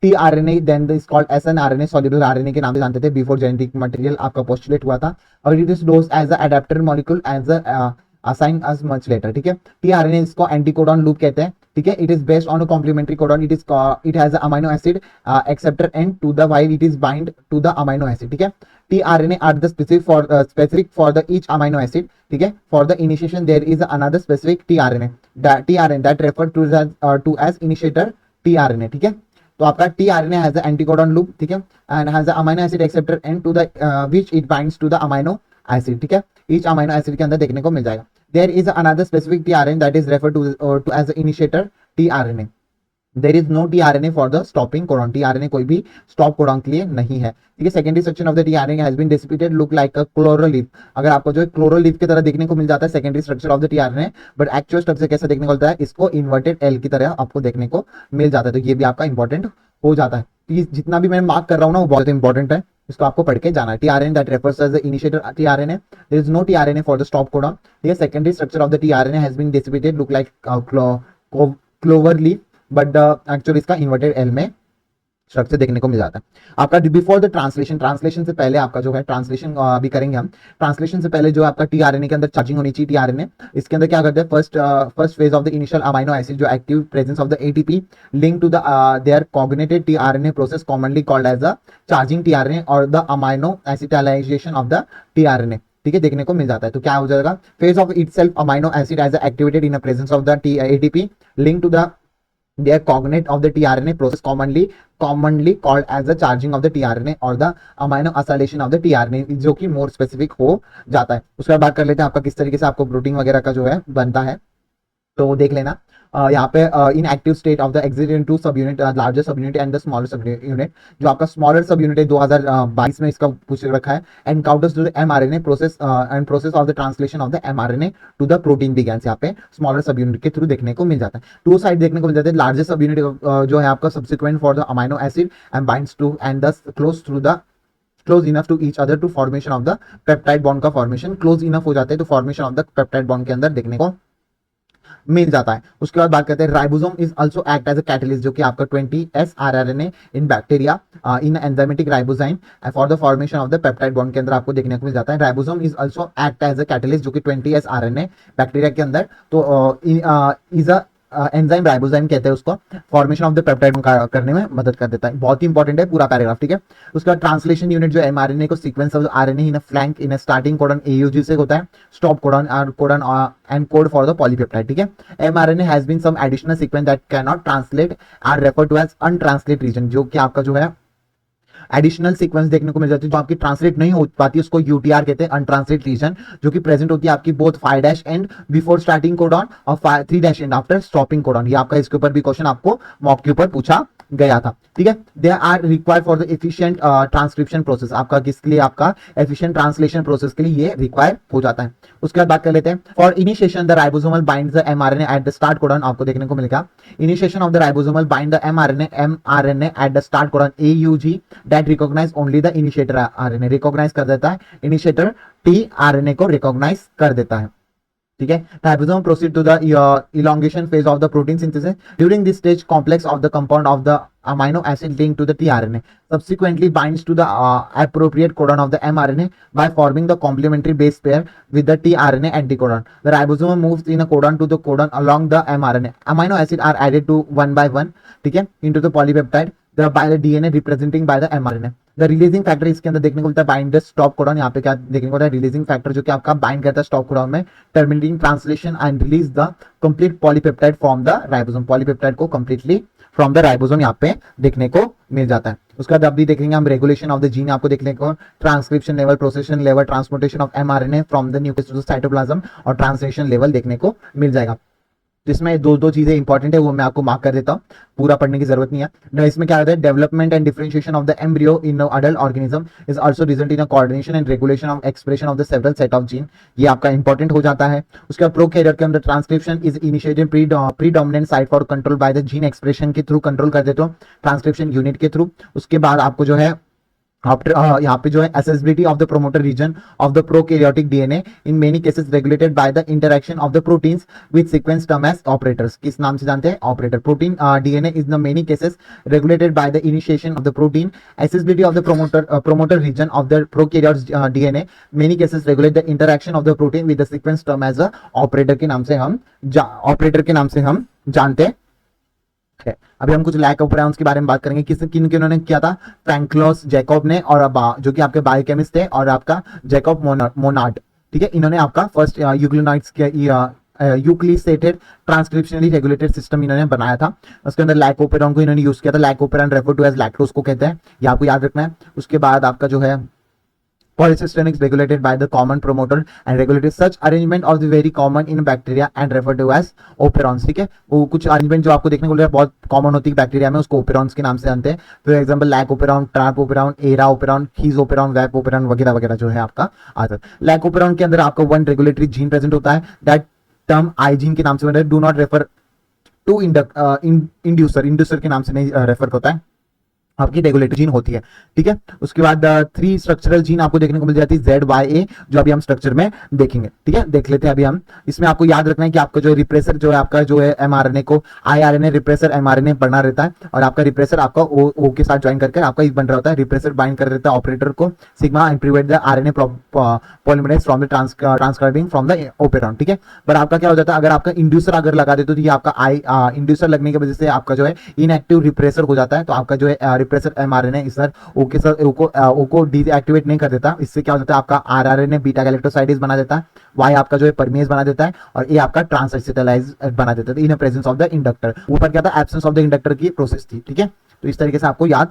TRNA then this called snRNA, soluble RNA के नाम से जानते थे बिफोर जेनेटिक मटेरियल आपका पोस्टुलेट हुआ था, और it is those as a adapter molecule as a assign us much later. ठीक है, टीआरएनए इसको एंटीकोडॉन लूप कहते हैं। ठीक है, it is based on a complementary codon, it has amino acid acceptor and to the while it is bind to the amino acid. ठीक है, tRNA are the specific for the each amino acid. ठीक है, for the initiation there is another specific tRNA that referred to as initiator tRNA। ठीक है, तो आपका tRNA has the anticodon loop, ठीक है, and has the amino acid acceptor end to the which it binds to the amino acid। ठीक है, each amino acid के अंदर देखने को मिल जाएगा। There is another specific tRNA that is referred to as the initiator tRNA। There is no tRNA for the stopping codon, tRNA कोई भी स्टॉप कोडॉन के लिए नहीं है। ठीक है, secondary section of the tRNA has been dissipated look like a clover leaf, अगर आपको जो क्लोरल लीफ की तरह देखने को मिल जाता है secondary structure of the tRNA, but actual structure कैसा देखने को मिलता है, इसको इन्वर्टेड एल की तरह आपको देखने को मिल जाता है, तो ये भी आपका इंपॉर्टेंट हो जाता है। तो जितना भी मैं मार्क कर रहा हूँ ना वो बहुत इंपॉर्टेंट है, इसको आपको पढ़ के जाना है। TRNA that refers as the initiator tRNA, there is no tRNA for the stop codon. ठीक है, secondary structure of the tRNA has been dissipated look like clover leaf, but actually इसका इन्वर्टेड एल में structure देखने को मिल जाता है आपका। बिफोर द ट्रांसलेशन, ट्रांसलेशन से पहले आपका जो है ट्रांसलेशन भी करेंगे हम। ट्रांसलेशन से पहले जो आपका टीआरएनए के अंदर चार्जिंग होनी चाहिए। टीआरएनए इसके अंदर क्या करते हैं, first phase of the initial amino acid जो active presence of the ATP link to the their cognated tRNA process commonly called as the charging tRNA और the amino acetylization of the tRNA, ठीक है, देखने को मिल जाता है। तो क्या हो जाएगा, phase of itself amino acid as activated in presence of the ATP link to the their cognate of the tRNA process commonly called as the charging of the tRNA or the amino acylation of the tRNA, जो कि more specific हो जाता है। उसके बाद बात कर लेते हैं आपका किस तरीके से आपको प्रोटीन वगैरह का जो है बनता है। तो देख लेना यहाँ पे in active state of the exit two subunit, larger subunit and the smaller subunit. जो आपका स्मॉलर सब यूनिट है 2022 में इसका पूछ रखा है, encounters to the mRNA process and process of the translation of the mRNA to the protein begins. यहाँ पे स्मॉलर सब यूनिट के थ्रू देखने को मिल जाता है। टू साइड देखने को मिल जाता है। लार्जर सब यूनिट जो है आपका subsequent for the amino acid and binds to and thus close enough to each other to formation of the peptide bond का फॉर्मेशन क्लोज इनफ हो जाता है, तो formation of the peptide bond के अंदर देखने को मिल जाता है। उसके बाद बात करते हैं ribosome is also act as a catalyst, जो कि आपका 20S rRNA in bacteria in enzymatic ribozyme for the formation of the peptide bond के अंदर आपको देखने को मिल जाता है। Ribosome is also act as a catalyst, जो कि 20S rRNA बैक्टीरिया के अंदर तो इज अ एंजाइम राइबोजाइम कहते हैं उसको, फॉर्मेशन ऑफ द पेप्टाइड करने में मदद कर देता है। बहुत ही इंपॉर्टेंट है पूरा पैराग्राफ, ठीक है। उसका ट्रांसलेशन यूनिट जो एमआरएनए को sequence of RNA in a flank in a starting codon AUG से होता है, stop codon and code for the polypeptide, ठीक है। MRNA has been some additional sequence that can not translate are refer to as untranslate region, जो कि आपका जो है एडिशनल सीक्वेंस देखने को मिल जाती है जो आपकी ट्रांसलेट नहीं हो पाती, उसको यूटीआर कहते हैं, अनट्रांसलेट रीजन, जो कि प्रेजेंट होती है आपकी both 5' and before starting codon और 3' एंड आफ्टर स्टॉपिंग कोडॉन। ये आपका इसके ऊपर भी क्वेश्चन आपको मॉक के ऊपर पूछा गया था, ठीक है। They are required for the efficient transcription process, आपका किसके लिए, आपका एफिशिएंट ट्रांसलेशन प्रोसेस के लिए ये रिक्वायर हो जाता है। उसके बाद बात कर लेते हैं for initiation the ribosomal binds the mRNA at the start codon, आपको देखने को मिलेगा initiation of the ribosomal bind the mRNA at the start codon AUG that recognise only the initiator RNA, recognise कर देता है इनिशिएटर टीआरएनए को recognise कर देता है, ठीक है। Ribosome proceed to the elongation phase of the protein synthesis. During this stage, complex of the compound of the amino acid linked to the tRNA subsequently binds to the appropriate codon of the mRNA by forming the complementary base pair with the tRNA anticodon. The ribosome moves in a codon to the codon along the mRNA. Amino acids are added to one by one, ठीक है, into the polypeptide by the DNA representing by the mRNA. The releasing factor इसके अंदर देखने को मिलता है bind the stop codon, यहाँ पे क्या देखने को मिलता है रिलीजिंग फैक्टर जो कि आपका बाइंड करता है स्टॉप कोडॉन में, terminating translation and release the complete polypeptide from the ribosome, polypeptide को कंप्लीटली फ्रॉम द राइबोसोम यहाँ पे देखने को मिल जाता है। उसके बाद अभी देखेंगे हम रेगुलेशन ऑफ द जीन, आपको देखने को transcription level, procession level, transportation of mRNA from the nucleus to the cytoplasm और ट्रांसलेशन लेवल देखने को मिल जाएगा। तो इसमें दो चीजें इंपॉर्टेंट है, वो मैं आपको मार्क कर देता हूँ, पूरा पढ़ने की जरूरत नहीं है। इसमें क्या होता है, development and differentiation of the embryo in adult organism is also result in coordination and regulation of expression of the several set of gene, ये आपका इंपॉर्टेंट हो जाता है। उसके बाद प्रोकैरियोट के अंदर transcription is initiated predominant site for control by the gene expression के थ्रू कंट्रोल कर देते हो ट्रांसक्रिप्शन यूनिट के थ्रू। उसके बाद आपको जो है आफ्टर यहाँ पे जो है accessibility of the promoter region of the prokaryotic DNA in many cases regulated by the interaction of the proteins with sequence term as operators, किस नाम से जानते हैं, operator. Protein DNA is in many cases regulated by the initiation of the protein. Accessibility of the promoter region of the prokaryote DNA many cases regulate the interaction of the protein with the sequence term as a operator के नाम से हम जानते हैं। अभी हम कुछ lack ऑपरेंस के बारे में बात करेंगे, किन किन्होंने किया था, फ्रैंक्लोस जैकब ने और जो कि आपके बायोकेमिस्ट थे, और आपका जैकब मोनार्ड, ठीक है। इन्होंने आपका फर्स्ट यूक्लिनाइड्स के यूक्लिसेटेड ट्रांसक्रिप्शनली रेगुलेटेड सिस्टम इन्होंने बनाया था। उसके अंदर लैकोपेरॉन को इन्होंने यूज किया था, lac operon refer to as lactose को कहते हैं, ये आपको याद रखना है। उसके बाद आपका जो है Polycystin regulated by the common promoter and regulated such arrangement of the very common in bacteria and referred to as operons, ठीक है। वो कुछ अरेंजमेंट जो आपको देखने को मिल रहा है बहुत कॉमन होती है बैक्टीरिया में, उसको ओपेरॉन्स के नाम से जानते हैं। फॉर एग्जांपल लैकोपेरॉन, ट्रापोपेरॉन, एराओपेरॉन, खीजोपेरॉन, वैपोपेरॉन वगैरह वगैरह जो है आपका आता है। लैकोपेरॉन के अंदर आपका वन रेगुलेटरी जीन प्रेजेंट होता है, दैट टर्म आई जीन के नाम से बना है, do not refer to inducer के नाम से नहीं रेफर होता है। आपकी रेगुलेटरी जीन होती है, ठीक है। उसके बाद 3 स्ट्रक्चरल जीन आपको देखने को मिल जाती है ZYA, जो अभी हम स्ट्रक्चर में देखेंगे, ठीक है। देख लेते हैं अभी हम। इसमें आपको याद रखना है कि आपका जो रिप्रेसर जो है आपका जो है mRNA को iRNA रिप्रेसर mRNA बढ़ना रहता है, और आपका रिप्रेसर आपका O के साथ ज्वाइन करके आपका एक बन रहा होता है। रिप्रेसर बाइंड कर रहता है ऑपरेटर को sigma and prevent the RNA polymerase from the transcribing from the operon, ठीक है। पर आपका क्या हो जाता है, अगर आपका इंड्यूसर अगर लगा दे तो ये आपका इंड्यूसर लगने की वजह से आपका जो है इनएक्टिव रिप्रेसर हो जाता है। तो आपका जो है रिप्रेसर mRNA इस सर ओ को डीएक्टिवेट नहीं कर देता। इससे क्या हो जाता है, आपका RRNA बीटा गैलेक्टोसाइडेज बना देता है, Y आपका जो है परमेज बना देता है, और A आपका ट्रांसएसिटाइलाइज बना देता है इन प्रेजेंस ऑफ द इंडक्टर। ऊपर क्या था, एब्सेंस ऑफ द इंडक्टर की प्रोसेस थी, ठीक है। तो इस तरीके से आपको याद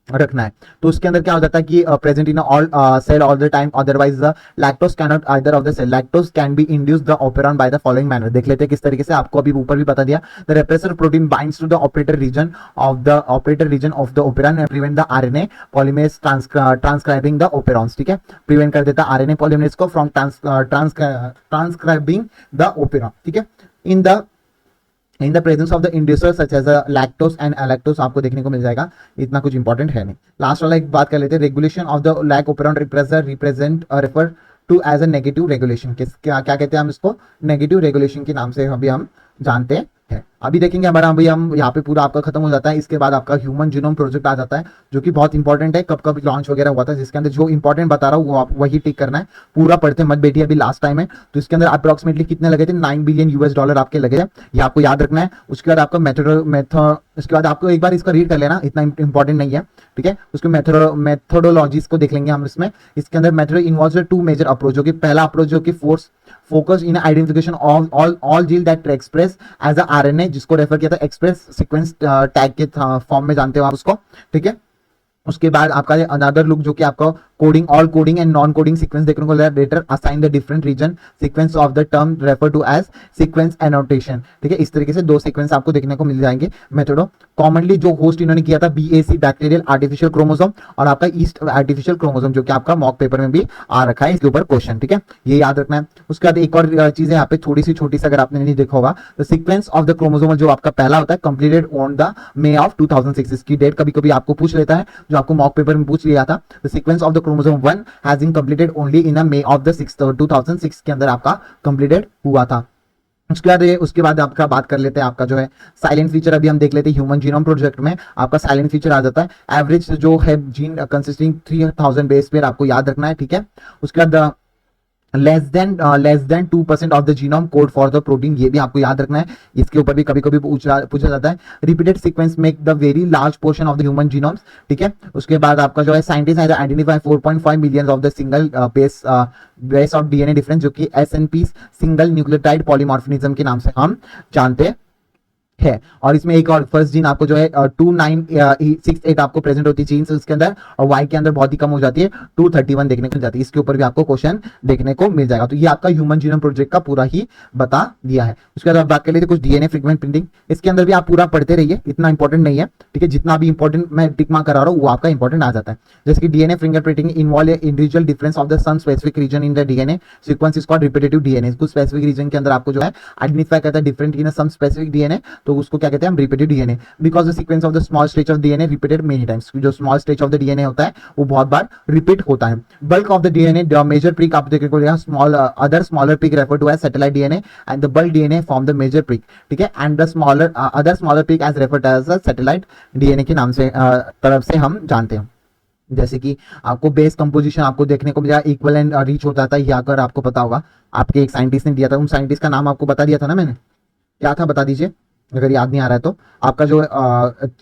रखना है। तो उसके अंदर क्या हो जाता है कि present in all cell all the time, otherwise the lactose can not either of the cell, lactose can be induce the operon by the following manner. देख लेते हैं किस तरीके से, आपको अभी ऊपर भी बता दिया। The repressor protein binds to the operator region of the operon and prevent the RNA polymerase transcribing the operons, ठीक है। प्रिवेंट कर देता आरएनए पॉलीमरेज को फ्रॉम ट्रांसक्राइबिंग द ओपेरॉन, ठीक है। In the presence of the inducer such as lactose and allolactose आपको देखने को मिल जाएगा, इतना कुछ इंपॉर्टेंट है नहीं। लास्ट वाला एक बात कर लेते हैं, regulation of the lac operon refer to as a negative regulation. क्या कहते हैं हम इसको, नेगेटिव रेगुलेशन के नाम से अभी हम जानते हैं। अभी देखेंगे हमारा, अभी हम यहाँ पे पूरा आपका खत्म हो जाता है। इसके बाद आपका ह्यूमन जीनोम प्रोजेक्ट आ जाता है, जो कि बहुत इंपॉर्टेंट है, कब कब लॉन्च वगैरह हुआ था, जिसके अंदर जो इंपॉर्टेंट बता रहा हूँ वो आप वही टिक करना है, पूरा पढ़ते मत बैठिए, अभी लास्ट टाइम है। तो इसके अंदर अप्रोक्सीमेटली कितने लगे थे, $9 बिलियन US आपके लगे थे, ये आपको याद रखना है। उसके बाद आपका उसके बाद आपको एक बार इसका रीड कर लेना, इतना इंपॉर्टेंट नहीं है, ठीक है। उसके मेथोडोलॉजीज को देख लेंगे हम इसमें। इसके अंदर मेथड इन्वॉल्व्स 2 मेजर अप्रोच, जो कि पहला अप्रोच जो कि focus in identification all gene that express as a RNA, जिसको रेफर किया था एक्सप्रेस सीक्वेंस टैग के फॉर्म में, जानते हो आप उसको, ठीक है। उसके बाद आपका अनदर लुक जो कि आपका coding, all coding and non coding sequence देखने को later assign the different region sequence of the term refer to as sequence annotation, ठीक है। इस तरीके से 2 सीक्वेंस आपको देखने को मिल जाएंगे। मेथडो कॉमनली जो होस्ट इन्होंने किया था BAC बैक्टीरियल आर्टिफिशियल क्रोमोसोम, और आपका ईस्ट आर्टिफिशियल क्रोमोसोम, जो कि आपका मॉक पेपर में भी आ रखा है, इसके ऊपर क्वेश्चन, ठीक है, ये याद रखना है। उसके बाद एक और चीज है यहाँ पे थोड़ी सी छोटी सी, अगर आपने नहीं देखा होगा, तो सीक्वेंस ऑफ द क्रोमोसोम जो आपका पहला होता है completed on the May of 2006, इसकी डेट कभी कभी आपको पूछ लेता है, जो आपको मॉक पेपर में पूछ लिया था। The sequence of the chromosome 1 has been completed only in May of the 2006 के अंदर आपका कंप्लीटेड हुआ था। उसके बाद आपका बात कर लेते हैं आपका जो है साइलेंट फीचर। अभी हम देख लेते हैं ह्यूमन जीनोम प्रोजेक्ट में आपका साइलेंट फीचर आ जाता है। एवरेज जो है जीन कंसिस्टिंग 3000 बेस पेयर आपको याद रखना है, ठीक है। उसके बाद less than 2% of the genome code for the protein, ये भी आपको याद रखना है, इसके ऊपर भी कभी कभी पूछा जाता है। Repeated sequence make the very large portion of the human genomes, ठीक है। उसके बाद आपका जो है साइंटिस्ट है identify 4.5 million of the single base of DNA difference, जो कि SNP सिंगल न्यूक्लियोटाइड पॉलीमॉर्फिज्म के नाम से हम जानते है। और इसमें एक और फर्स्ट जीन आपको जो है 2968 आपको प्रेजेंट होती है जीन्स उसके अंदर, और Y के अंदर बहुत ही कम हो जाती है, 231 देखने को मिल जाती है। इसके ऊपर भी आपको क्वेश्चन देखने को मिल जाएगा। तो ये आपका ह्यूमन जीनोम प्रोजेक्ट का पूरा ही बता दिया है। उसके बाद बात कर लेते कुछ DNA फ्रेगमेंट प्रिंटिंग, इसके अंदर भी आप पूरा पढ़ते रहिए, इतना इंपॉर्टेंट नहीं है, ठीक है। जितना भी इंपॉर्टेंट मैं टिक मार्क करा रहा हूँ वो आपका इंपॉर्टेंट आ जाता है। जैसे कि DNA fingerprinting involve individual difference of the some specific region in the DNA sequence is called repetitive DNA। कुछ स्पेसिफिक रीजन के अंदर आपको जो है आइडेंटिफाई करता है different in some specific DNA, तो उसको क्या कहते हैं हम repeated DNA, because the sequence of the small stretch of DNA repeated many times। जो small stretch of the DNA होता है वो बहुत बार repeat होता है। bulk of the DNA, the major peak आप देखने को लिया, small other smaller peak referred to as satellite DNA and the bulk DNA form the major peak, ठीक है। and the smaller other smaller peak as referred as a satellite DNA के नाम से तरफ से हम जानते हैं। जैसे कि आपको बेस कंपोजिशन आपको देखने को मिला, इक्वल एंड रीच हो जाता है, या अगर आपको पता होगा आपके एक साइंटिस्ट ने दिया था, उन साइंटिस्ट का नाम आपको बता दिया था ना मैंने, क्या था बता दीजिए अगर याद नहीं आ रहा है तो। आपका जो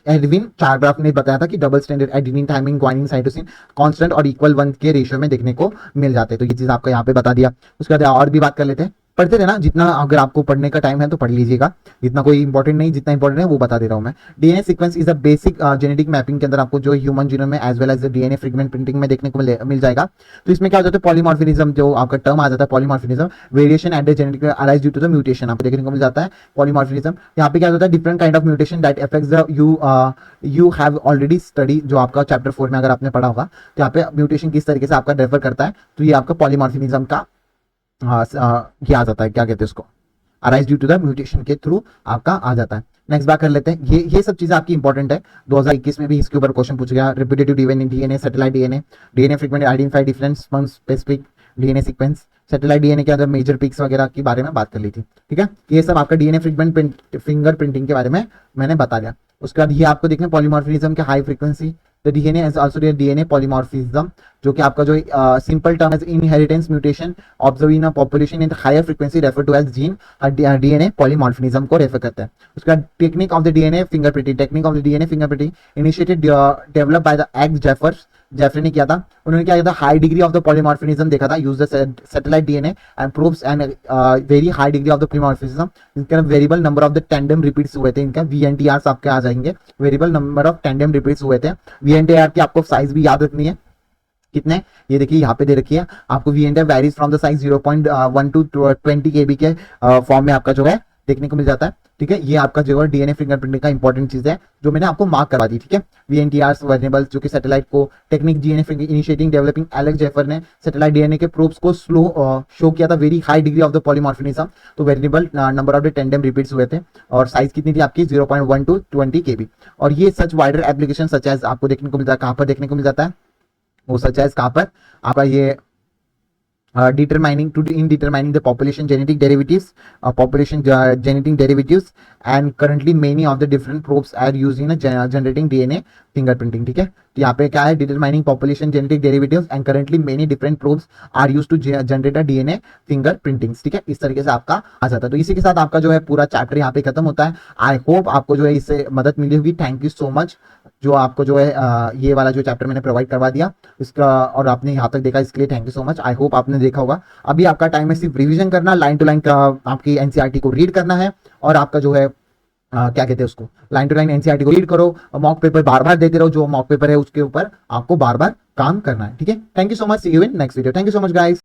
एडविन चारग्राफ ने बताया था कि double standard adenine thymine guanine cytosine constant और इक्वल 1 के रेशियो में देखने को मिल जाते हैं। तो ये चीज आपको यहाँ पे बता दिया। उसके बाद और भी बात कर लेते हैं, पढ़ते रहना, जितना अगर आपको पढ़ने का टाइम है तो पढ़ लीजिएगा, इतना कोई इंपॉर्टेंट नहीं, जितना इंपॉर्टेंट है वो बता दे रहा हूं मैं। DNA sequence is a basic genetic mapping के अंदर आपको जो ह्यूमन जीनोम में as well as DNA fragment printing में देखने को मिल जाएगा। तो इसमें क्या हो जाता है पॉलीमॉर्फिज्म, जो आपका टर्म आ जाता है polymorphism, variation at the genetic arise due to the mutation, आपको देखने को मिल जाता है पॉलीमॉर्फिज्म। यहाँ पे क्या होता है different kind of mutation that affects the you have already study, जो आपका चैप्टर 4 में अगर आपने पढ़ा होगा, तो यहाँ पे म्यूटेशन किस तरीके से आपका रेफर करता है, तो ये आपका पॉलीमॉर्फिज्म का क्या आ जाता है, क्या कहते हैं उसको, arise due to the mutation के थ्रू आपका आ जाता है। नेक्स्ट बात कर लेते हैं, ये सब चीजें आपकी इंपॉर्टेंट है। 2021 में भी इसके ऊपर क्वेश्चन पूछ गया, repetitive DNA, satellite DNA frequently identify difference from specific DNA sequence. Satellite DNA के अंदर मेजर पिक्स वगैरह के बारे में बात कर ली थी, ठीक है। ये सब आपका डीएनए फ्रीक्वेंट फिंगर प्रिंटिंग के बारे में मैंने बता दिया। उसके बाद ये आपको देखना पॉलीमॉर्फिज्म के high frequency, the DNA is also DNA polymorphism, जो कि आपका जो simple term as inheritance mutation observe in a population in higher frequency refer to as gene DNA polymorphism को रेफर करते हैं। उसके बाद technique of the DNA fingerprinting, technique of the DNA fingerprinting initiated develop by the एक्स Jeffreys ने किया था। उन्होंने क्या किया था, high degree of the polymorphism देखा था, use the satellite DNA and proves and very high degree of the polymorphism. इनका variable number of the tandem repeats हुए थे, इनका वीएनटीआर आपके आ जाएंगे, variable number of tandem repeats हुए थे। वीएनटीआर की आपको साइज भी याद रखनी है, कितने, ये देखिए यहाँ पे दे रखी है आपको, VNTR varies from the size 0.1 to 20 kb के फॉर्म में आपका जो है देखने को मिल जाता है, ठीक है। ये आपका जो है डीएनए फिंगरप्रिंटिंग का इंपॉर्टेंट चीज है जो मैंने आपको मार्क करवा दी, ठीक है। वीएनटीआर वेरिएबल जो कि सैटेलाइट को technique DNA initiating developing Alec Jeffreys ने सैटेलाइट डीएनए के प्रोब्स को स्लो शो किया था, very high degree of the polymorphism, तो variable number of the tandem repeats हुए थे और साइज कितनी थी आपकी 0.1 टू 20 केबी। और ये सच वाइडर एप्लीकेशन सच एज आपको देखने को मिलता है, कहाँ पर देखने को मिल जाता है, वो सच एज कहाँ पर आपका ये determining the population genetic derivatives and currently many of the different probes are used in generating DNA fingerprinting, ठीक है। तो यहाँ पे क्या है, determining population genetic derivatives and currently many different probes are used to generate a DNA fingerprintings, ठीक है। इस तरीके से आपका आ जाता है। तो इसी के साथ आपका जो है पूरा चैप्टर यहाँ पे खत्म होता है। आई होप आपको जो है इससे मदद मिली होगी। थैंक यू सो मच जो आपको जो है ये वाला जो चैप्टर मैंने प्रोवाइड करवा दिया इसका, और आपने यहाँ तक देखा इसके लिए thank you so much. I hope आपने देखा होगा। अभी आपका टाइम है सिर्फ रिविजन करना, लाइन टू लाइन का आपकी एनसीईआरटी को रीड करना है, और आपका जो है क्या कहते हैं उसको, लाइन टू लाइन एनसीईआरटी को रीड करो, मॉक पेपर बार बार देते रहो, जो मॉक पेपर है उसके ऊपर आपको बार बार काम करना है, ठीक है। Thank you so much, see you in next video. Thank you so much guys.